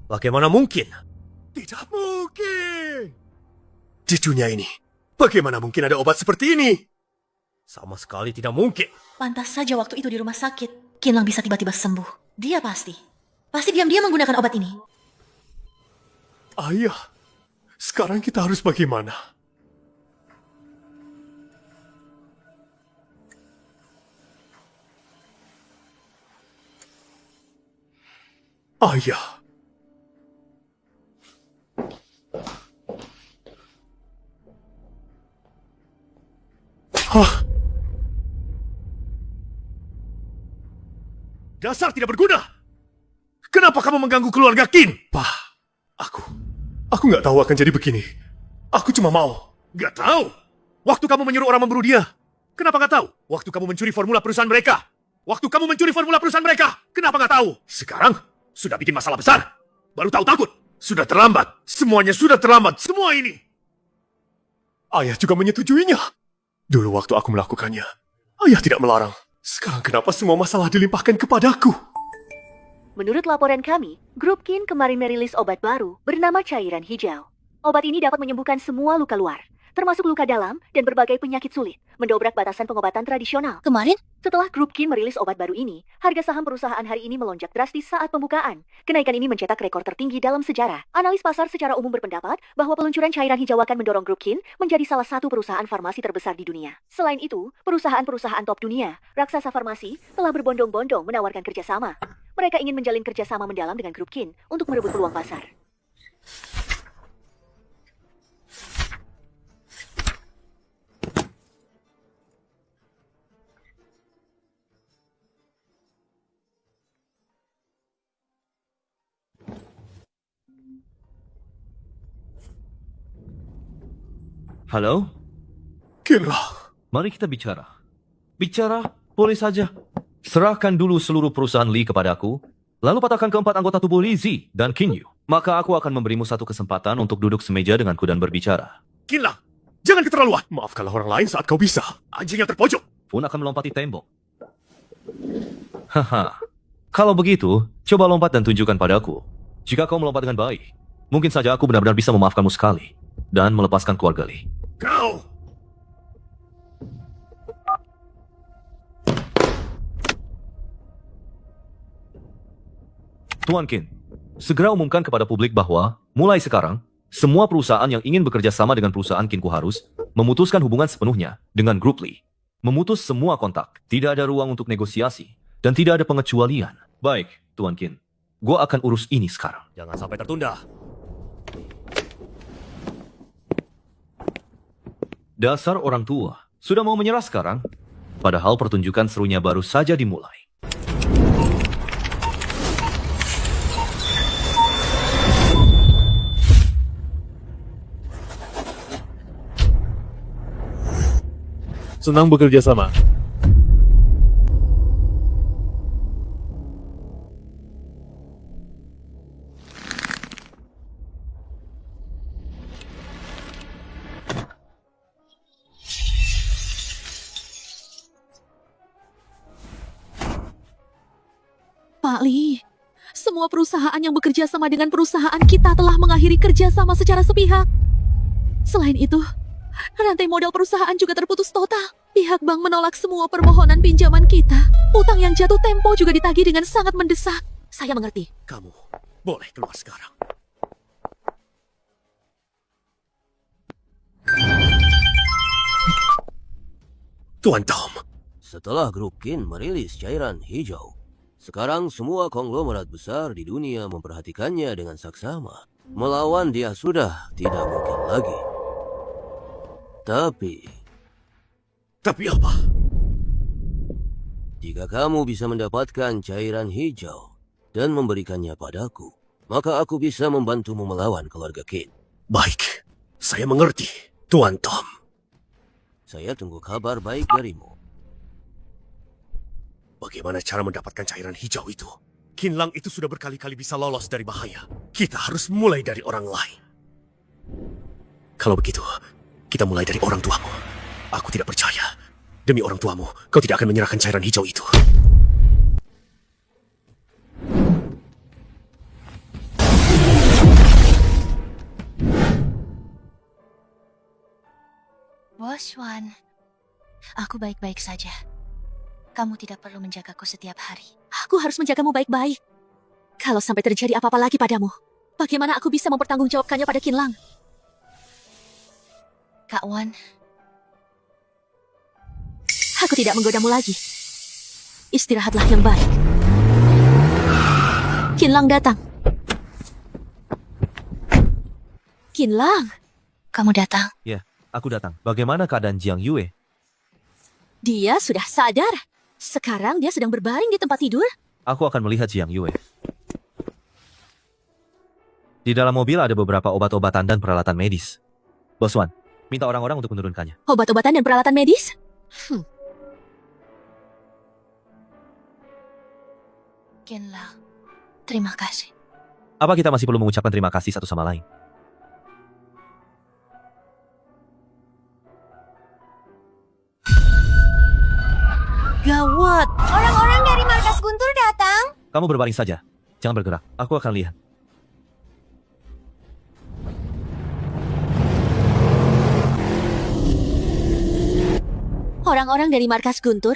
bagaimana mungkin? Tidak mungkin! Cucunya ini, bagaimana mungkin ada obat seperti ini? Sama sekali tidak mungkin. Pantas saja waktu itu di rumah sakit, Qin Lang bisa tiba-tiba sembuh. Dia pasti diam-diam menggunakan obat ini. Ayah, sekarang kita harus bagaimana? Ayah. Hah? Dasar tidak berguna! Kenapa kamu mengganggu keluarga Qin? Pak, aku nggak tahu akan jadi begini. Aku cuma mau. Gak tahu. Waktu kamu menyuruh orang memburu dia. Kenapa gak tahu? Waktu kamu mencuri formula perusahaan mereka. Kenapa gak tahu? Sekarang, sudah bikin masalah besar. Baru tahu takut. Sudah terlambat. Semuanya sudah terlambat. Semua ini. Ayah juga menyetujuinya. Dulu waktu aku melakukannya, ayah tidak melarang. Sekarang kenapa semua masalah dilimpahkan kepadaku? Menurut laporan kami, grup Qin kemarin merilis obat baru bernama cairan hijau. Obat ini dapat menyembuhkan semua luka luar, termasuk luka dalam dan berbagai penyakit sulit, mendobrak batasan pengobatan tradisional. Kemarin? Setelah grup Qin merilis obat baru ini, harga saham perusahaan hari ini melonjak drastis saat pembukaan. Kenaikan ini mencetak rekor tertinggi dalam sejarah. Analis pasar secara umum berpendapat bahwa peluncuran cairan hijau akan mendorong grup Qin menjadi salah satu perusahaan farmasi terbesar di dunia. Selain itu, perusahaan-perusahaan top dunia, raksasa farmasi, telah berbondong-bondong menawarkan kerjasama. Mereka ingin menjalin kerjasama mendalam dengan grup Qin untuk merebut peluang pasar. Halo? Qin Lang. Mari kita bicara. Bicara, boleh saja. Serahkan dulu seluruh perusahaan Li kepadaku, lalu patahkan keempat anggota tubuh Li Zi dan Qin Yu. Maka aku akan memberimu satu kesempatan untuk duduk semeja denganku dan berbicara. Qin Lang, jangan keterlaluan. Maafkanlah orang lain saat kau bisa. Anjing yang terpojok. Pun akan melompati tembok. Haha. Kalau begitu, coba lompat dan tunjukkan padaku. Jika kau melompat dengan baik, mungkin saja aku benar-benar bisa memaafkanmu sekali dan melepaskan keluarga Li. Kau! Tuan Qin, segera umumkan kepada publik bahwa, mulai sekarang, semua perusahaan yang ingin bekerja sama dengan perusahaan Qinku harus memutuskan hubungan sepenuhnya dengan grup Li. Memutus semua kontak, tidak ada ruang untuk negosiasi, dan tidak ada pengecualian. Baik, Tuan Qin, gua akan urus ini sekarang. Jangan sampai tertunda. Dasar orang tua, sudah mau menyerah sekarang? Padahal pertunjukan serunya baru saja dimulai. Senang bekerja sama. sekali. Semua perusahaan yang bekerja sama dengan perusahaan kita telah mengakhiri kerjasama secara sepihak. Selain itu, rantai modal perusahaan juga terputus total. Pihak bank menolak semua permohonan pinjaman kita. Utang yang jatuh tempo juga ditagih dengan sangat mendesak. Saya mengerti. Kamu boleh keluar sekarang. Tuan Tom. Setelah grup Kin merilis cairan hijau, sekarang semua konglomerat besar di dunia memperhatikannya dengan saksama. Melawan dia sudah tidak mungkin lagi. Tapi apa? Jika kamu bisa mendapatkan cairan hijau dan memberikannya padaku, maka aku bisa membantumu melawan keluarga Kin. Baik, saya mengerti, Tuan Tom. Saya tunggu kabar baik darimu. Bagaimana cara mendapatkan cairan hijau itu? Kinlang itu sudah berkali-kali bisa lolos dari bahaya. Kita harus mulai dari orang lain. Kalau begitu, kita mulai dari orang tuamu. Aku tidak percaya. Demi orang tuamu, kau tidak akan menyerahkan cairan hijau itu. Bos Wan, aku baik-baik saja. Kamu tidak perlu menjagaku setiap hari. Aku harus menjagamu baik-baik. Kalau sampai terjadi apa-apa lagi padamu, bagaimana aku bisa mempertanggungjawabkannya pada Kinlang? Kak Wan, aku tidak menggodamu lagi. Istirahatlah yang baik. Kinlang datang. Kinlang, kamu datang. Ya, aku datang. Bagaimana keadaan Jiang Yue? dia sudah sadar. Sekarang dia sedang berbaring di tempat tidur. Aku akan melihat Jiang Yue. Di dalam mobil ada beberapa obat-obatan dan peralatan medis. Bos Wan, minta orang-orang untuk menurunkannya. Obat-obatan dan peralatan medis? Kinlang, terima kasih. Apa kita masih perlu mengucapkan terima kasih satu sama lain? Gawat. Orang-orang dari markas Guntur datang. Kamu berbaring saja. Jangan bergerak. Aku akan lihat. Orang-orang dari markas Guntur,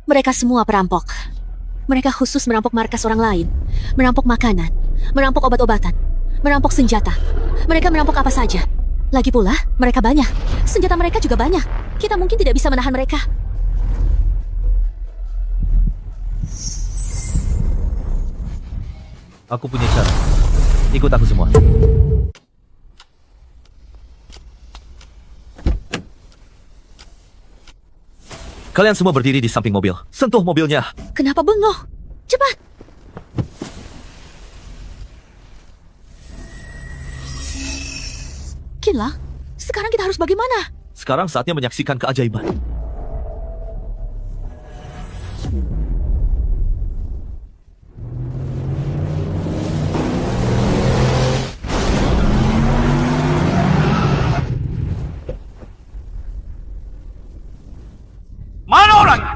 mereka semua perampok. Mereka khusus merampok markas orang lain, merampok makanan, merampok obat-obatan, merampok senjata. Mereka merampok apa saja. Lagi pula, mereka banyak. Senjata mereka juga banyak. Kita mungkin tidak bisa menahan mereka. Aku punya cara. Ikut aku semua. Kalian semua berdiri di samping mobil. Sentuh mobilnya. Kenapa bengong? Cepat! Kinlang, sekarang kita harus bagaimana? Sekarang saatnya menyaksikan keajaiban. Mana orangnya?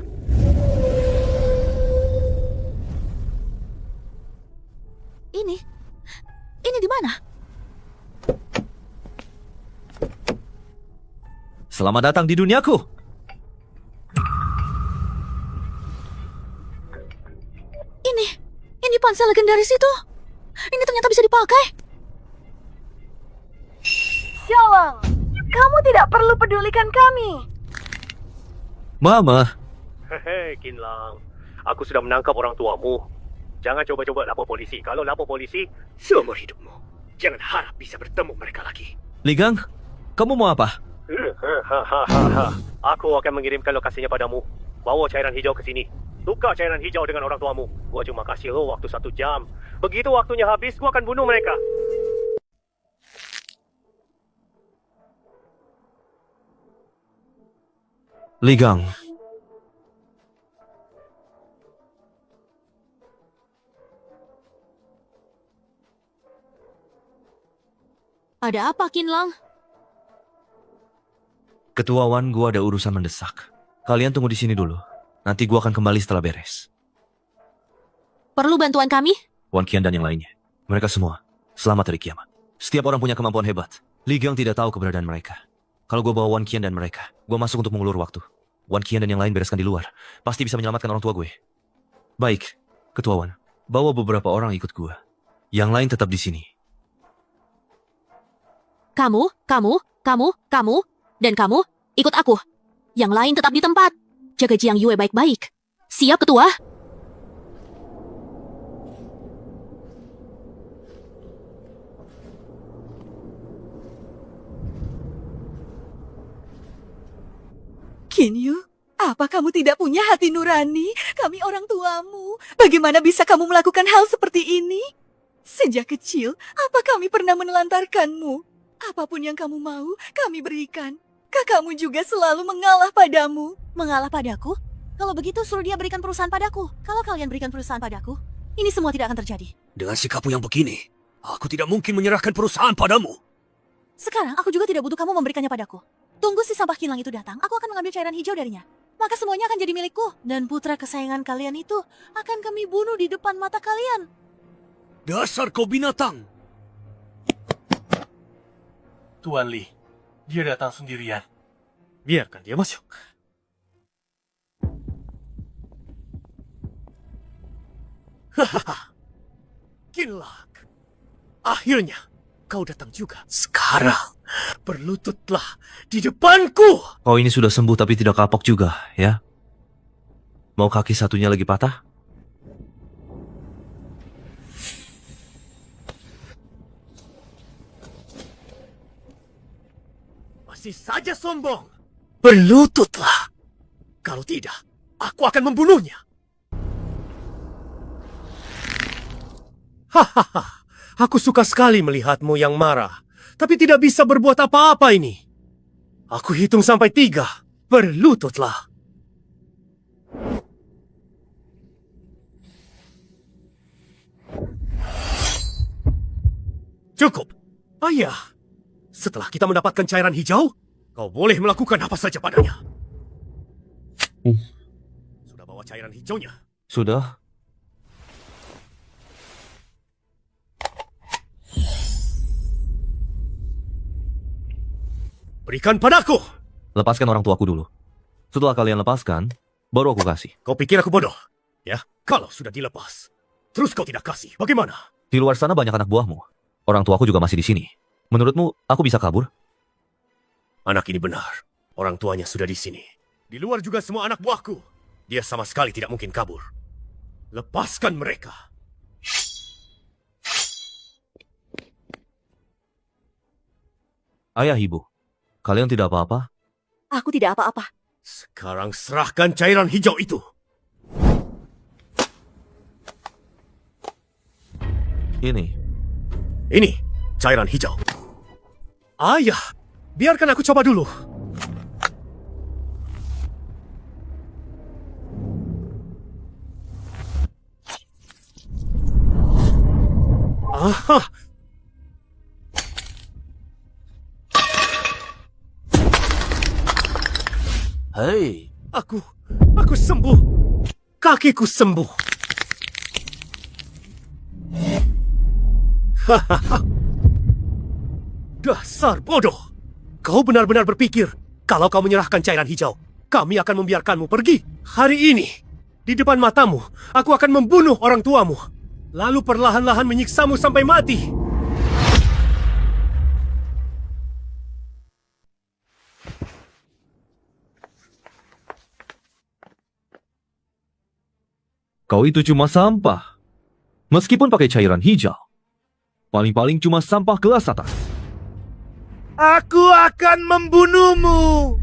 Ini di mana? Selamat datang di duniaku. Ini ponsel legendaris itu. Ini ternyata bisa dipakai. Xiaolang, kamu tidak perlu pedulikan kami. Mama, Hei, Kinlang. Aku sudah menangkap orang tuamu. Jangan coba-coba lapor polisi. Kalau lapor polisi, seumur hidupmu. Jangan harap bisa bertemu mereka lagi. Ligang, kamu mau apa? Aku akan mengirimkan lokasinya padamu. Bawa cairan hijau ke sini. Tukar cairan hijau dengan orang tuamu. Gua cuma kasih lo waktu 1 jam. Begitu waktunya habis, gua akan bunuh mereka. Ligang, Ada apa, Kinlang? Ketua Wan, gua ada urusan mendesak. Kalian tunggu di sini dulu. Nanti gua akan kembali setelah beres. Perlu bantuan kami? Wan Qian dan yang lainnya. Mereka semua selamat dari kiamat. Setiap orang punya kemampuan hebat. Li Gang tidak tahu keberadaan mereka. Kalau gue bawa Wan Qian dan mereka, gue masuk untuk mengulur waktu. Wan Qian dan yang lain bereskan di luar. Pasti bisa menyelamatkan orang tua gue. Baik, Ketua Wan. Bawa beberapa orang ikut gue. Yang lain tetap di sini. Kamu, dan kamu, ikut aku. Yang lain tetap di tempat. Jaga Jiang Yue baik-baik. Siap, Ketua? Qin Yu, apa kamu tidak punya hati nurani? Kami orang tuamu. Bagaimana bisa kamu melakukan hal seperti ini? Sejak kecil, apa kami pernah menelantarkanmu? Apapun yang kamu mau, kami berikan. Kakakmu juga selalu mengalah padamu. Mengalah padaku? Kalau begitu suruh dia berikan perusahaan padaku. Kalau kalian berikan perusahaan padaku, ini semua tidak akan terjadi. Dengan sikapmu yang begini, aku tidak mungkin menyerahkan perusahaan padamu. Sekarang aku juga tidak butuh kamu memberikannya padaku. Tunggu si sampah kilang itu datang, aku akan mengambil cairan hijau darinya. Maka semuanya akan jadi milikku. Dan putra kesayangan kalian itu akan kami bunuh di depan mata kalian. Dasar kau binatang! Tuan Li, dia datang sendirian. Biarkan dia masuk. Hahaha. Kinlak. Akhirnya kau datang juga. Sekarang berlututlah di depanku. Kau ini sudah sembuh tapi tidak kapok juga, ya? Mau kaki satunya lagi patah? Masih saja sombong. Berlututlah. Kalau tidak, aku akan membunuhnya. Hahaha. Aku suka sekali melihatmu yang marah. Tapi tidak bisa berbuat apa-apa ini. Aku hitung sampai 3. Berlututlah. Cukup. Ayah, setelah kita mendapatkan cairan hijau, kau boleh melakukan apa saja padanya. Sudah bawa cairan hijaunya? Sudah. Berikan padaku. Lepaskan orang tuaku dulu. Setelah kalian lepaskan, baru aku kasih. Kau pikir aku bodoh? Ya, kalau sudah dilepas, terus kau tidak kasih, bagaimana? Di luar sana banyak anak buahmu. Orang tuaku juga masih di sini. Menurutmu, aku bisa kabur? Anak ini benar. Orang tuanya sudah di sini. Di luar juga semua anak buahku. Dia sama sekali tidak mungkin kabur. Lepaskan mereka. Ayah, ibu. Kalian tidak apa-apa? Aku tidak apa-apa. Sekarang serahkan cairan hijau itu. Ini cairan hijau. Ayah, biarkan aku coba dulu. Aha. Hei, Aku sembuh. Kakiku sembuh. Hahaha. Dasar bodoh. Kau benar-benar berpikir kalau kau menyerahkan cairan hijau, kami akan membiarkanmu pergi. Hari ini, di depan matamu, aku akan membunuh orang tuamu. Lalu perlahan-lahan menyiksamu sampai mati. Kau itu cuma sampah. Meskipun pakai cairan hijau. Paling-paling cuma sampah kelas atas. Aku akan membunuhmu.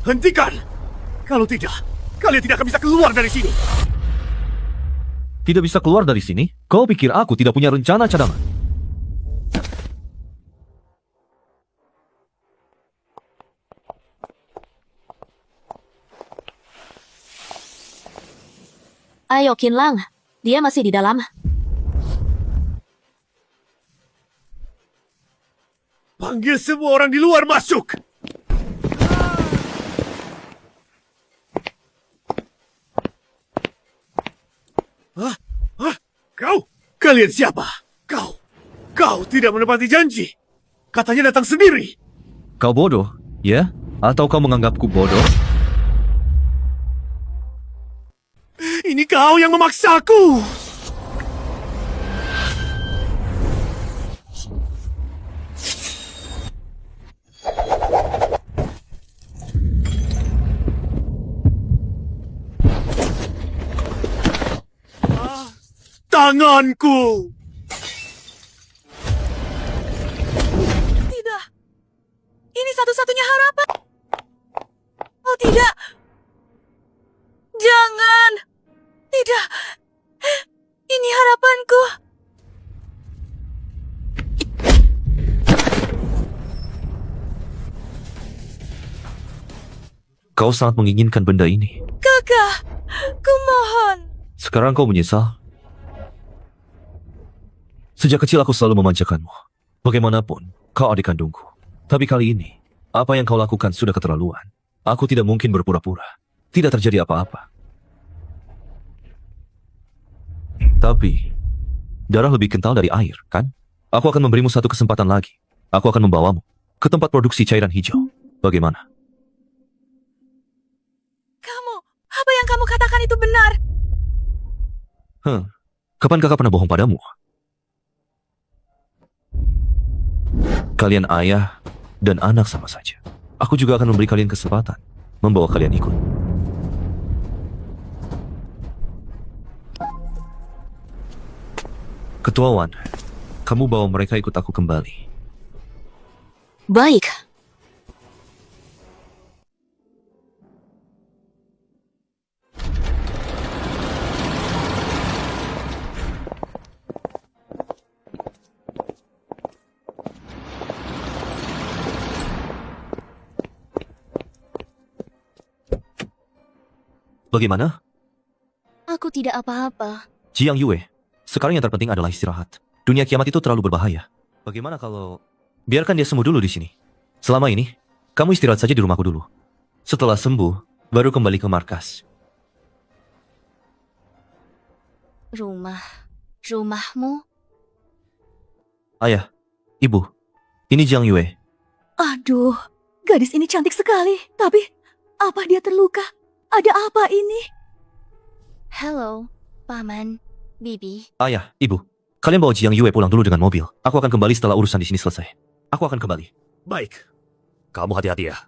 Hentikan! Kalau tidak, kalian tidak akan bisa keluar dari sini. Tidak bisa keluar dari sini? Kau pikir aku tidak punya rencana cadangan? Ayo, Kinlang. Dia masih di dalam. Panggil semua orang di luar masuk! Hah? Hah? Kau? Kalian siapa? Kau tidak menepati janji. Katanya datang sendiri. Kau bodoh, ya? Atau kau menganggapku bodoh? Ini kau yang memaksaku. Tanganku! Tidak. Ini satu-satunya harapan. Oh tidak. Jangan. Tidak. Ini harapanku. Kau sangat menginginkan benda ini. Kakak, kumohon. Sekarang kau menyesal? Sejak kecil aku selalu memanjakanmu. Bagaimanapun, kau adik kandungku. Tapi kali ini, apa yang kau lakukan sudah keterlaluan. Aku tidak mungkin berpura-pura. Tidak terjadi apa-apa. Tapi, darah lebih kental dari air, kan? Aku akan memberimu satu kesempatan lagi. Aku akan membawamu ke tempat produksi cairan hijau. Bagaimana? Apa yang kamu katakan itu benar? Kapan kakak pernah bohong padamu? Kalian ayah dan anak sama saja. Aku juga akan memberi kalian kesempatan membawa kalian ikut. Ketua Wan, kamu bawa mereka ikut aku kembali. Baik. Bagaimana? Aku tidak apa-apa. Jiang Yue, sekarang yang terpenting adalah istirahat. Dunia kiamat itu terlalu berbahaya. Bagaimana kalau biarkan dia sembuh dulu di sini? Selama ini, kamu istirahat saja di rumahku dulu. Setelah sembuh, baru kembali ke markas. Rumahmu? Ayah, ibu, ini Jiang Yue. Aduh, gadis ini cantik sekali. Tapi, apa dia terluka? Ada apa ini? Halo, Paman, Bibi. Ayah, ibu, kalian bawa Jiang Yue pulang dulu dengan mobil. Aku akan kembali setelah urusan di sini selesai. Aku akan kembali. Baik. Kamu hati-hati ya.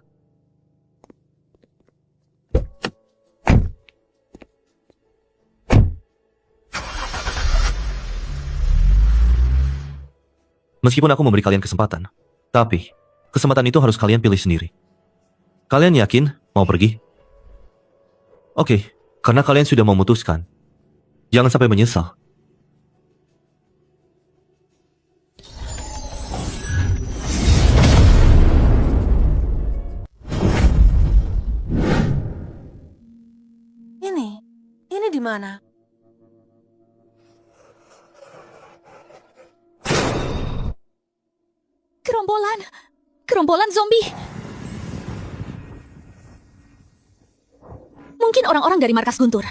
Meskipun aku memberi kalian kesempatan, tapi kesempatan itu harus kalian pilih sendiri. Kalian yakin mau pergi? Oke, karena kalian sudah memutuskan. Jangan sampai menyesal. Ini di mana? Gerombolan zombie. Mungkin orang-orang dari markas Guntur.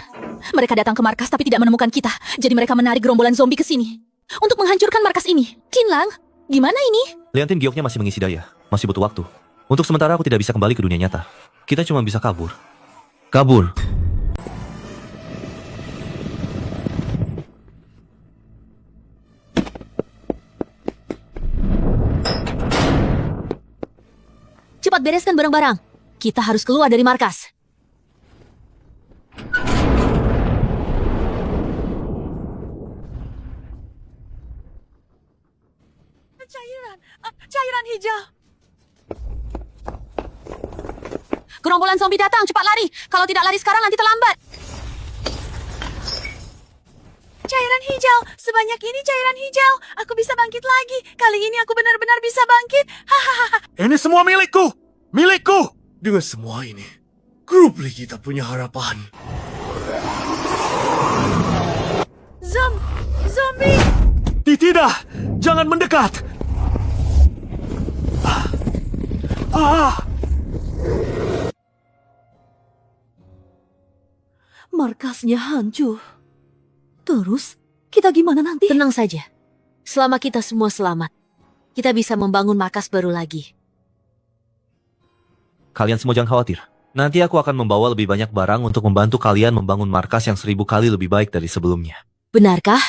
Mereka datang ke markas tapi tidak menemukan kita. Jadi mereka menarik gerombolan zombie ke sini untuk menghancurkan markas ini. Kinlang, gimana ini? Liatin gioknya masih mengisi daya. Masih butuh waktu. Untuk sementara aku tidak bisa kembali ke dunia nyata. Kita cuma bisa kabur. Kabur. Cepat bereskan barang-barang. Kita harus keluar dari markas. Cairan hijau. Gerombolan zombie datang, cepat lari. Kalau tidak lari sekarang nanti terlambat. Cairan hijau, sebanyak ini cairan hijau. Aku bisa bangkit lagi. Kali ini aku benar-benar bisa bangkit. Hahaha. Ini semua milikku! Milikku! Dengan semua ini, grup Lee kita punya harapan. Zombie. Tidak! Jangan mendekat! Markasnya hancur. Terus, kita gimana nanti? Tenang saja. Selama kita semua selamat, kita bisa membangun markas baru lagi. Kalian semua jangan khawatir. Nanti aku akan membawa lebih banyak barang untuk membantu kalian membangun markas yang 1000 kali lebih baik dari sebelumnya. Benarkah,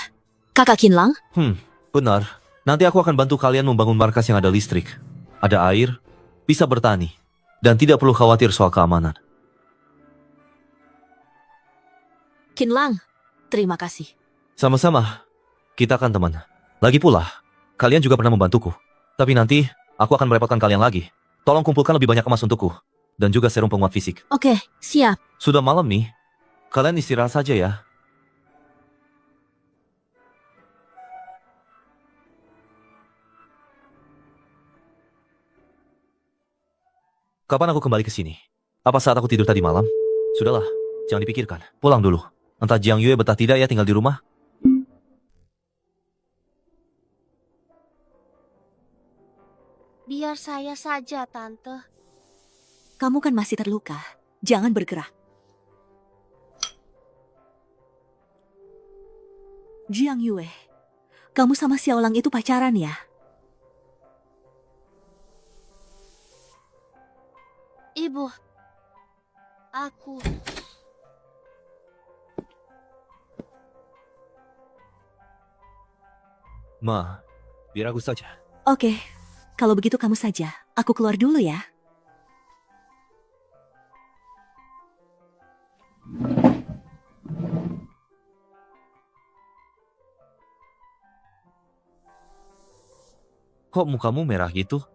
Kakak Kinlang? Benar. Nanti aku akan bantu kalian membangun markas yang ada listrik, ada air, bisa bertani, dan tidak perlu khawatir soal keamanan. Kinlang, terima kasih. Sama-sama. Kita akan teman. Lagi pula, kalian juga pernah membantuku. Tapi nanti, aku akan merepotkan kalian lagi. Tolong kumpulkan lebih banyak emas untukku. Dan juga serum penguat fisik. Oke, siap. Sudah malam nih. Kalian istirahat saja ya. Kapan aku kembali ke sini? Apa saat aku tidur tadi malam? Sudahlah, jangan dipikirkan. Pulang dulu. Entah Jiang Yue betah tidak ya tinggal di rumah? Biar saya saja, Tante. Kamu kan masih terluka. Jangan bergerak. Jiang Yue, kamu sama Xiaolang itu pacaran ya? Ibu, aku... Ma, biar aku saja. Oke, kalau begitu kamu saja. Aku keluar dulu ya. Kok mukamu merah gitu?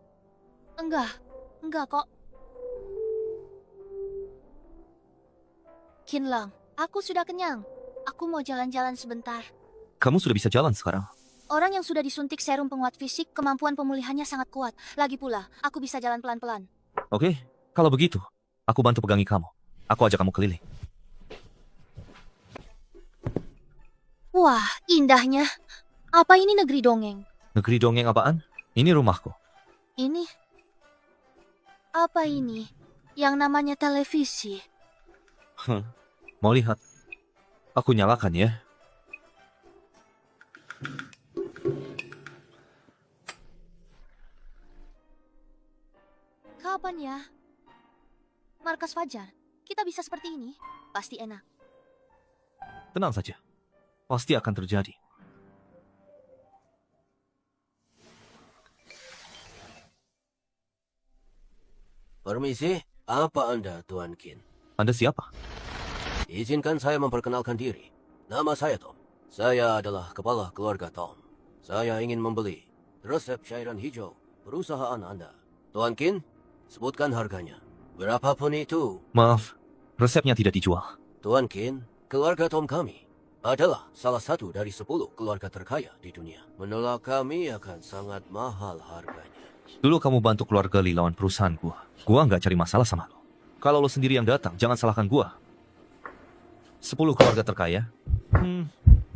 Enggak kok. Kinlang, aku sudah kenyang. Aku mau jalan-jalan sebentar. Kamu sudah bisa jalan sekarang? Orang yang sudah disuntik serum penguat fisik, kemampuan pemulihannya sangat kuat. Lagi pula, aku bisa jalan pelan-pelan. Oke, kalau begitu, aku bantu pegangi kamu. Aku ajak kamu keliling. Wah, indahnya. Apa ini negeri dongeng? Negeri dongeng apaan? Ini rumahku. Ini? Apa ini? Yang namanya televisi. Mau lihat? Aku nyalakan ya. Kapan ya? Markas Fajar, kita bisa seperti ini. Pasti enak. Tenang saja. Pasti akan terjadi. Permisi, apa Anda, Tuan Qin? Anda siapa? Izinkan saya memperkenalkan diri. Nama saya Tom. Saya adalah kepala keluarga Tom. Saya ingin membeli resep cairan hijau perusahaan Anda. Tuan Qin, sebutkan harganya. Berapapun itu. Maaf, resepnya tidak dijual. Tuan Qin, keluarga Tom kami adalah salah satu dari 10 keluarga terkaya di dunia. Menolak kami akan sangat mahal harganya. Dulu kamu bantu keluarga Li lawan perusahaan gua. Gua nggak cari masalah sama lo. Kalau lo sendiri yang datang, jangan salahkan gua. 10 keluarga terkaya?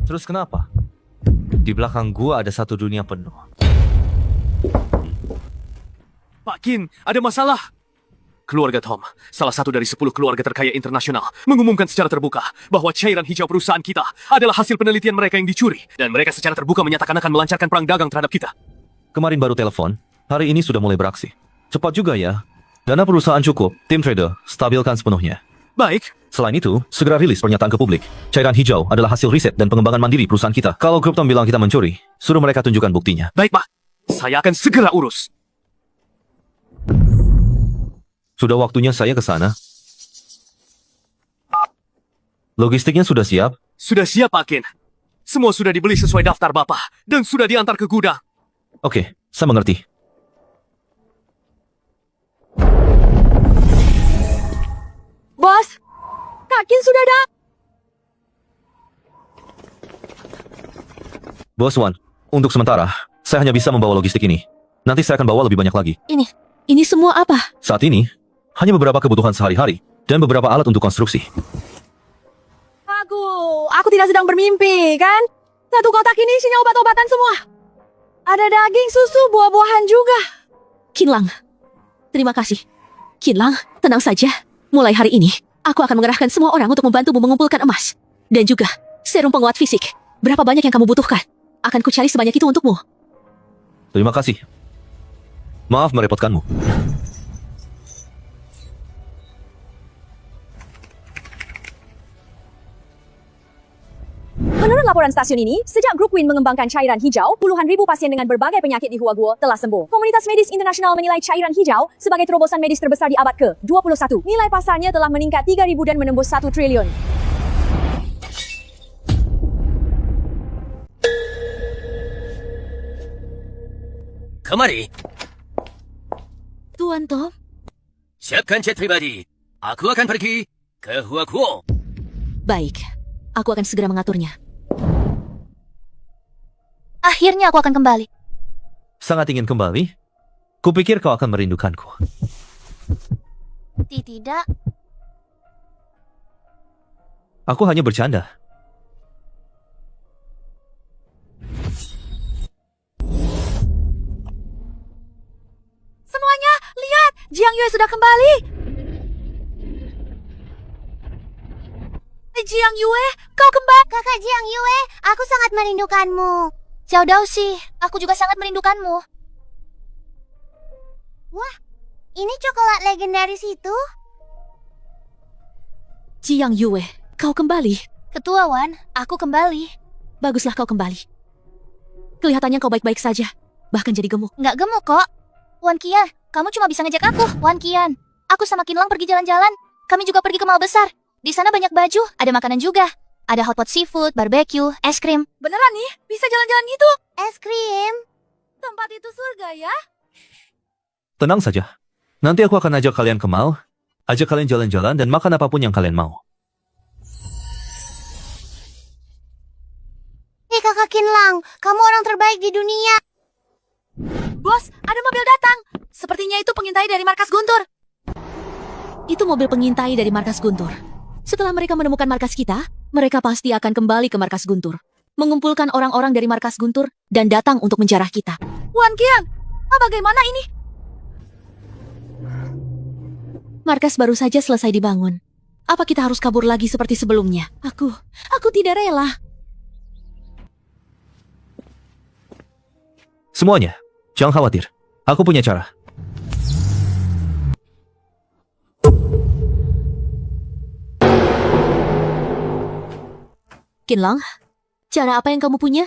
Terus kenapa? Di belakang gua ada satu dunia penuh. Pak Qin, ada masalah. Keluarga Tom, salah satu dari 10 keluarga terkaya internasional, mengumumkan secara terbuka bahwa cairan hijau perusahaan kita adalah hasil penelitian mereka yang dicuri. Dan mereka secara terbuka menyatakan akan melancarkan perang dagang terhadap kita. Kemarin baru telepon, hari ini sudah mulai beraksi. Cepat juga ya. Dana perusahaan cukup, tim trader stabilkan sepenuhnya. Baik. Selain itu, segera rilis pernyataan ke publik. Cairan hijau adalah hasil riset dan pengembangan mandiri perusahaan kita. Kalau grup Tom bilang kita mencuri, suruh mereka tunjukkan buktinya. Baik, Pak. Saya akan segera urus. Sudah waktunya saya ke sana. Logistiknya sudah siap? Sudah siap, Pak Qin. Semua sudah dibeli sesuai daftar Bapak dan sudah diantar ke gudang. Oke, saya mengerti. Bos, Kak Qin sudah Bos Wan, untuk sementara, saya hanya bisa membawa logistik ini. Nanti saya akan bawa lebih banyak lagi. Ini semua apa? Saat ini, hanya beberapa kebutuhan sehari-hari dan beberapa alat untuk konstruksi. Aku tidak sedang bermimpi, kan? Satu kotak ini isinya obat-obatan semua. Ada daging, susu, buah-buahan juga. Kinlang, terima kasih. Kinlang, tenang saja. Mulai hari ini, aku akan mengerahkan semua orang untuk membantumu mengumpulkan emas. Dan juga, serum penguat fisik. Berapa banyak yang kamu butuhkan? Akan kucari sebanyak itu untukmu. Terima kasih. Maaf merepotkanmu. Menurut laporan stasiun ini, sejak grup Queen mengembangkan cairan hijau, puluhan ribu pasien dengan berbagai penyakit di Huaguo telah sembuh. Komunitas medis internasional menilai cairan hijau sebagai terobosan medis terbesar di abad ke-21. Nilai pasarnya telah meningkat 3.000 dan menembus 1 triliun. Kemari, Tuan Tom, siapkan jet pribadi. Aku akan pergi ke Huaguo. baik. Aku akan segera mengaturnya. Akhirnya aku akan kembali. Sangat ingin kembali? Kupikir kau akan merindukanku. Tidak. Aku hanya bercanda. Semuanya, lihat! Jiang Yue sudah kembali! Jiang Yue, kau kembali! Kakak Jiang Yue, aku sangat merindukanmu. Xiao Daoxi, aku juga sangat merindukanmu. Wah, ini coklat legendaris itu? Jiang Yue, kau kembali. Ketua Wan, aku kembali. Baguslah kau kembali. Kelihatannya kau baik-baik saja. Bahkan jadi gemuk. Nggak gemuk kok. Wan Qian, kamu cuma bisa ngejek aku. Wan Qian, aku sama Kinlang pergi jalan-jalan. Kami juga pergi ke mall besar. Di sana banyak baju, ada makanan juga. Ada hotpot seafood, barbecue, es krim. Beneran nih? Bisa jalan-jalan gitu? Es krim? Tempat itu surga ya? Tenang saja. Nanti aku akan ajak kalian ke mall, ajak kalian jalan-jalan dan makan apapun yang kalian mau. Hei kakak Kinlang, kamu orang terbaik di dunia. Bos, ada mobil datang. Sepertinya itu pengintai dari markas Guntur. Itu mobil pengintai dari markas Guntur. Setelah mereka menemukan markas kita, mereka pasti akan kembali ke markas Guntur, mengumpulkan orang-orang dari markas Guntur dan datang untuk menjarah kita. Wan Qian, bagaimana ini? Markas baru saja selesai dibangun. Apa kita harus kabur lagi seperti sebelumnya? Aku tidak rela. Semuanya, jangan khawatir. Aku punya cara. Kinlang, cara apa yang kamu punya?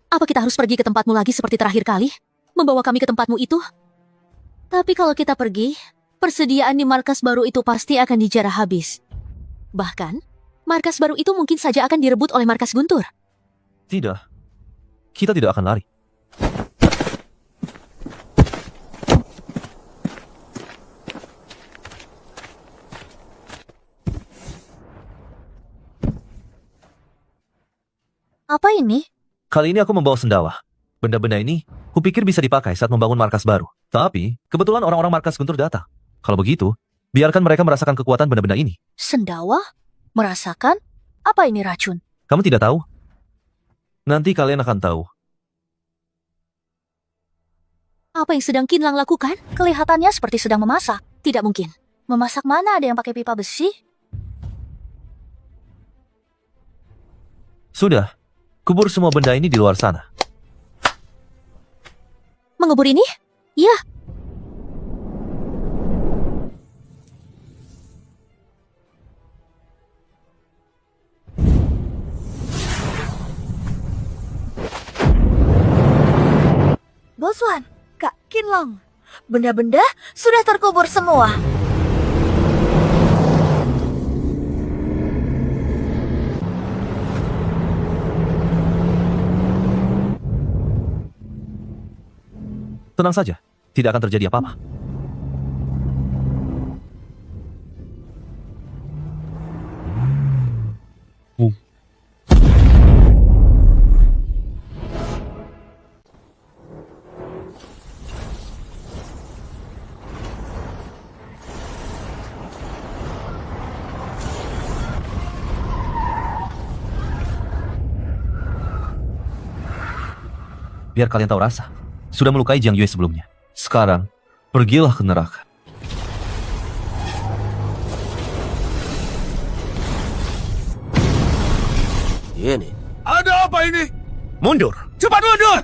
Apa kita harus pergi ke tempatmu lagi seperti terakhir kali? Membawa kami ke tempatmu itu? Tapi kalau kita pergi, persediaan di markas baru itu pasti akan dijarah habis. Bahkan, markas baru itu mungkin saja akan direbut oleh markas Guntur. Tidak. Kita tidak akan lari. Apa ini? Kali ini aku membawa sendawa. Benda-benda ini, kupikir bisa dipakai saat membangun markas baru. Tapi, kebetulan orang-orang markas Guntur datang. Kalau begitu, biarkan mereka merasakan kekuatan benda-benda ini. Sendawa? Merasakan? Apa ini racun? Kamu tidak tahu? Nanti kalian akan tahu. Apa yang sedang Kinlang lakukan? Kelihatannya seperti sedang memasak. Tidak mungkin. Memasak mana ada yang pakai pipa besi? Sudah, kubur semua benda ini di luar sana. Mengubur ini? Ya. Bos Wan, Kak Kinlang, benda-benda sudah terkubur semua. Tenang saja, tidak akan terjadi apa-apa. biar kalian tahu rasa. Sudah melukai Jiang Yue sebelumnya. Sekarang, pergilah ke neraka. Ini. Ada apa ini? Mundur. Cepat mundur!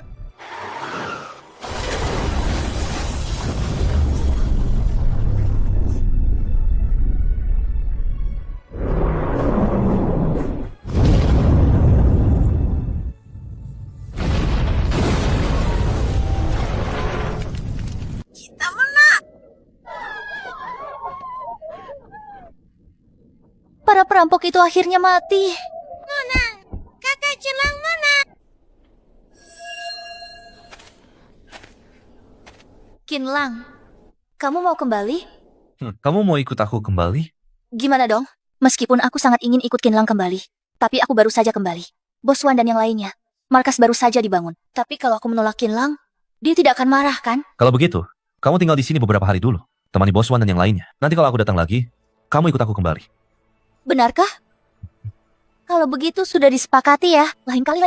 Para perampok itu akhirnya mati. Kakak Cilang menang. Kinlang, kamu mau kembali? Kamu mau ikut aku kembali? Gimana dong? Meskipun aku sangat ingin ikut Kinlang kembali, tapi aku baru saja kembali. Bos Wan dan yang lainnya, markas baru saja dibangun. Tapi kalau aku menolak Kinlang, dia tidak akan marah kan? Kalau begitu, kamu tinggal di sini beberapa hari dulu. Temani Bos Wan dan yang lainnya. Nanti kalau aku datang lagi, kamu ikut aku kembali. Benarkah? Kalau begitu sudah disepakati ya. Lain kali.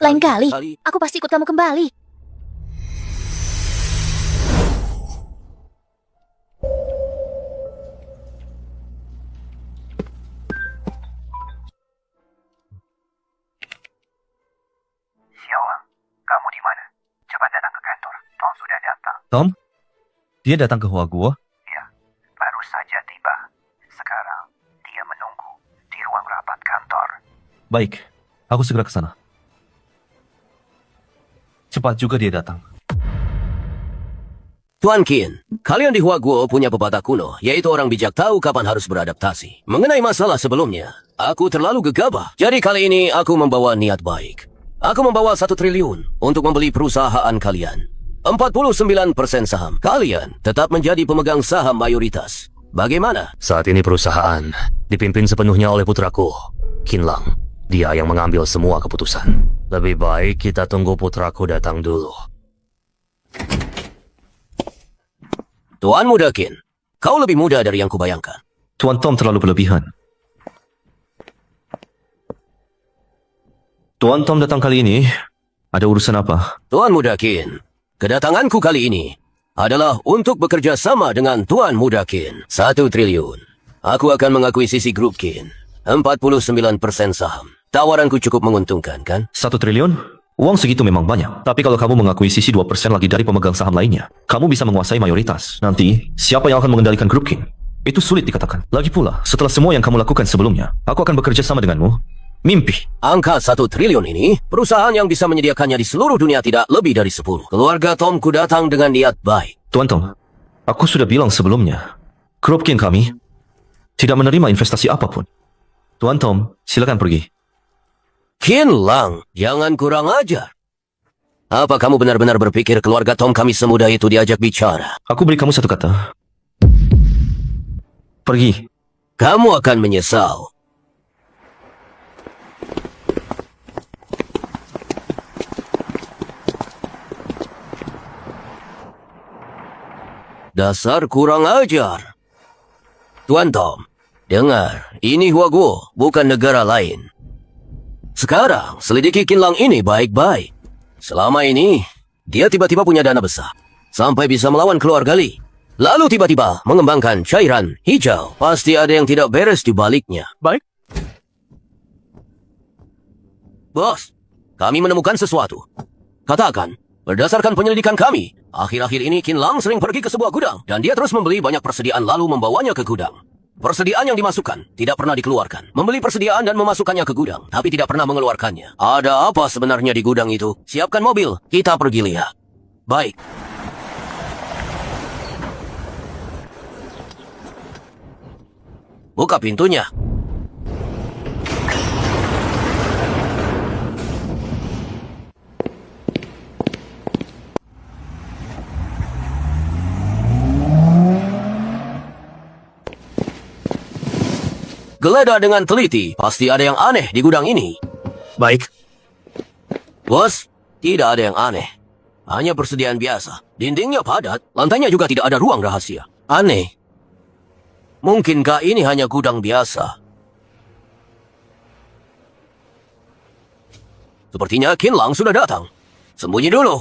Lain kali. Aku pasti ikut kamu kembali. Kamu di mana? Cepat datang ke kantor. Tom sudah datang. Tom? Dia datang ke Hua Guo? Ya, baru saja tiba. Sekarang, dia menunggu di ruang rapat kantor. Baik, aku segera ke sana. Cepat juga dia datang. Tuan Qin, kalian di Hua Guo punya pepatah kuno, yaitu orang bijak tahu kapan harus beradaptasi. Mengenai masalah sebelumnya, aku terlalu gegabah. Jadi kali ini aku membawa niat baik. Aku membawa 1 triliun untuk membeli perusahaan kalian. 49% saham. Kalian tetap menjadi pemegang saham mayoritas. Bagaimana? Saat ini perusahaan dipimpin sepenuhnya oleh putraku, Kinlang. Dia yang mengambil semua keputusan. Lebih baik kita tunggu putraku datang dulu. Tuan Muda Qin, kau lebih muda dari yang kubayangkan. Tuan Tom terlalu berlebihan. Tuan Tom datang kali ini, ada urusan apa? Tuan Muda Qin, kedatanganku kali ini adalah untuk bekerja sama dengan Tuan Muda Qin. 1 triliun. Aku akan mengakuisisi grup Qin. 49% saham. Tawaranku cukup menguntungkan, kan? 1 triliun? Uang segitu memang banyak. Tapi kalau kamu mengakuisisi 2% lagi dari pemegang saham lainnya, kamu bisa menguasai mayoritas. Nanti, siapa yang akan mengendalikan grup Qin? Itu sulit dikatakan. Lagi pula, setelah semua yang kamu lakukan sebelumnya, aku akan bekerja sama denganmu. Mimpi. Angka 1 triliun ini, perusahaan yang bisa menyediakannya di seluruh dunia tidak lebih dari 10. Keluarga Tomku datang dengan niat baik. Tuan Tom, aku sudah bilang sebelumnya, grup Qin kami tidak menerima investasi apapun. Tuan Tom, silakan pergi. Qin Lang, jangan kurang ajar. Apa kamu benar-benar berpikir keluarga Tom kami semudah itu diajak bicara? Aku beri kamu 1 kata. Pergi. Kamu akan menyesal. Dasar kurang ajar. Tuan Tom, dengar, ini Hua Guo, bukan negara lain. Sekarang, selidiki Qin Lang ini baik-baik. Selama ini, dia tiba-tiba punya dana besar. Sampai bisa melawan keluarga Li. Lalu tiba-tiba mengembangkan cairan hijau. Pasti ada yang tidak beres di baliknya. Baik. Bos, kami menemukan sesuatu. Katakan, berdasarkan penyelidikan kami, akhir-akhir ini Qin Lang sering pergi ke sebuah gudang. Dan dia terus membeli banyak persediaan lalu membawanya ke gudang. Persediaan yang dimasukkan tidak pernah dikeluarkan. Membeli persediaan dan memasukkannya ke gudang, tapi tidak pernah mengeluarkannya. Ada apa sebenarnya di gudang itu? Siapkan mobil, kita pergi lihat. Baik. Buka pintunya. Geledah dengan teliti, pasti ada yang aneh di gudang ini. Baik. Bos, tidak ada yang aneh. Hanya persediaan biasa. Dindingnya padat, lantainya juga tidak ada ruang rahasia. Aneh. Mungkinkah ini hanya gudang biasa? Sepertinya Qin Lang sudah datang. Sembunyi dulu.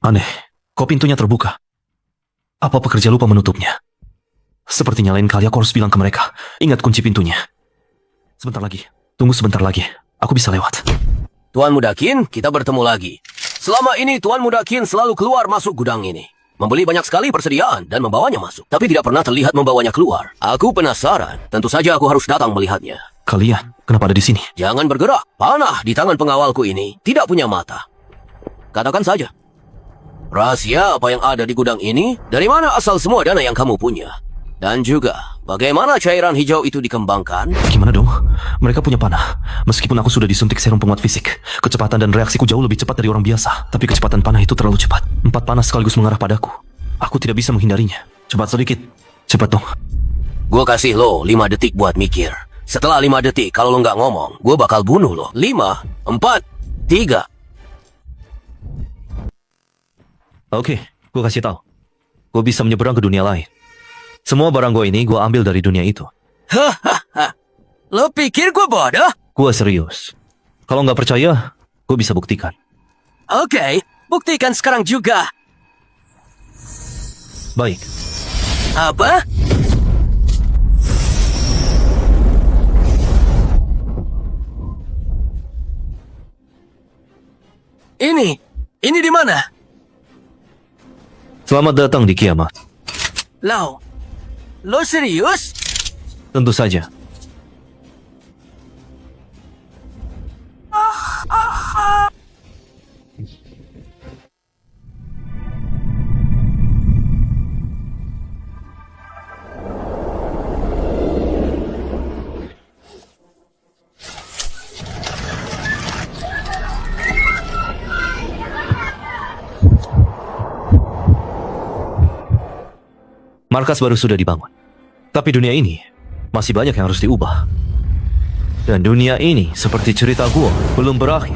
Aneh, kok pintunya terbuka? Apa pekerja lupa menutupnya? Sepertinya lain kali aku harus bilang ke mereka. Ingat kunci pintunya. Sebentar lagi. Tunggu sebentar lagi. Aku bisa lewat. Tuan Muda Qin, kita bertemu lagi. Selama ini Tuan Muda Qin selalu keluar masuk gudang ini. Membeli banyak sekali persediaan dan membawanya masuk. Tapi tidak pernah terlihat membawanya keluar. Aku penasaran. Tentu saja aku harus datang melihatnya. Kalian, kenapa ada di sini? Jangan bergerak. Panah di tangan pengawalku ini tidak punya mata. Katakan saja. Rahasia apa yang ada di gudang ini? Dari mana asal semua dana yang kamu punya? Dan juga, bagaimana cairan hijau itu dikembangkan? Gimana dong? Mereka punya panah. Meskipun aku sudah disuntik serum penguat fisik, kecepatan dan reaksiku jauh lebih cepat dari orang biasa. Tapi kecepatan panah itu terlalu cepat. 4 panah sekaligus mengarah padaku. Aku tidak bisa menghindarinya. Cepat sedikit. Cepat dong. Gue kasih lo 5 detik buat mikir. Setelah 5 detik, kalau lo nggak ngomong, gue bakal bunuh lo. 5, 4, 3. Oke, gue kasih tahu. Gue bisa menyeberang ke dunia lain. Semua barang gue ini gue ambil dari dunia itu. Hahaha. Lo pikir gue bodoh? Gue serius. Kalau nggak percaya, gue bisa buktikan. Oke, buktikan sekarang juga. Baik. Apa? Ini di mana? Selamat datang di kiamat. Lo serius? Tentu saja. Markas baru sudah dibangun. Tapi dunia ini masih banyak yang harus diubah. Dan dunia ini seperti cerita gua belum berakhir.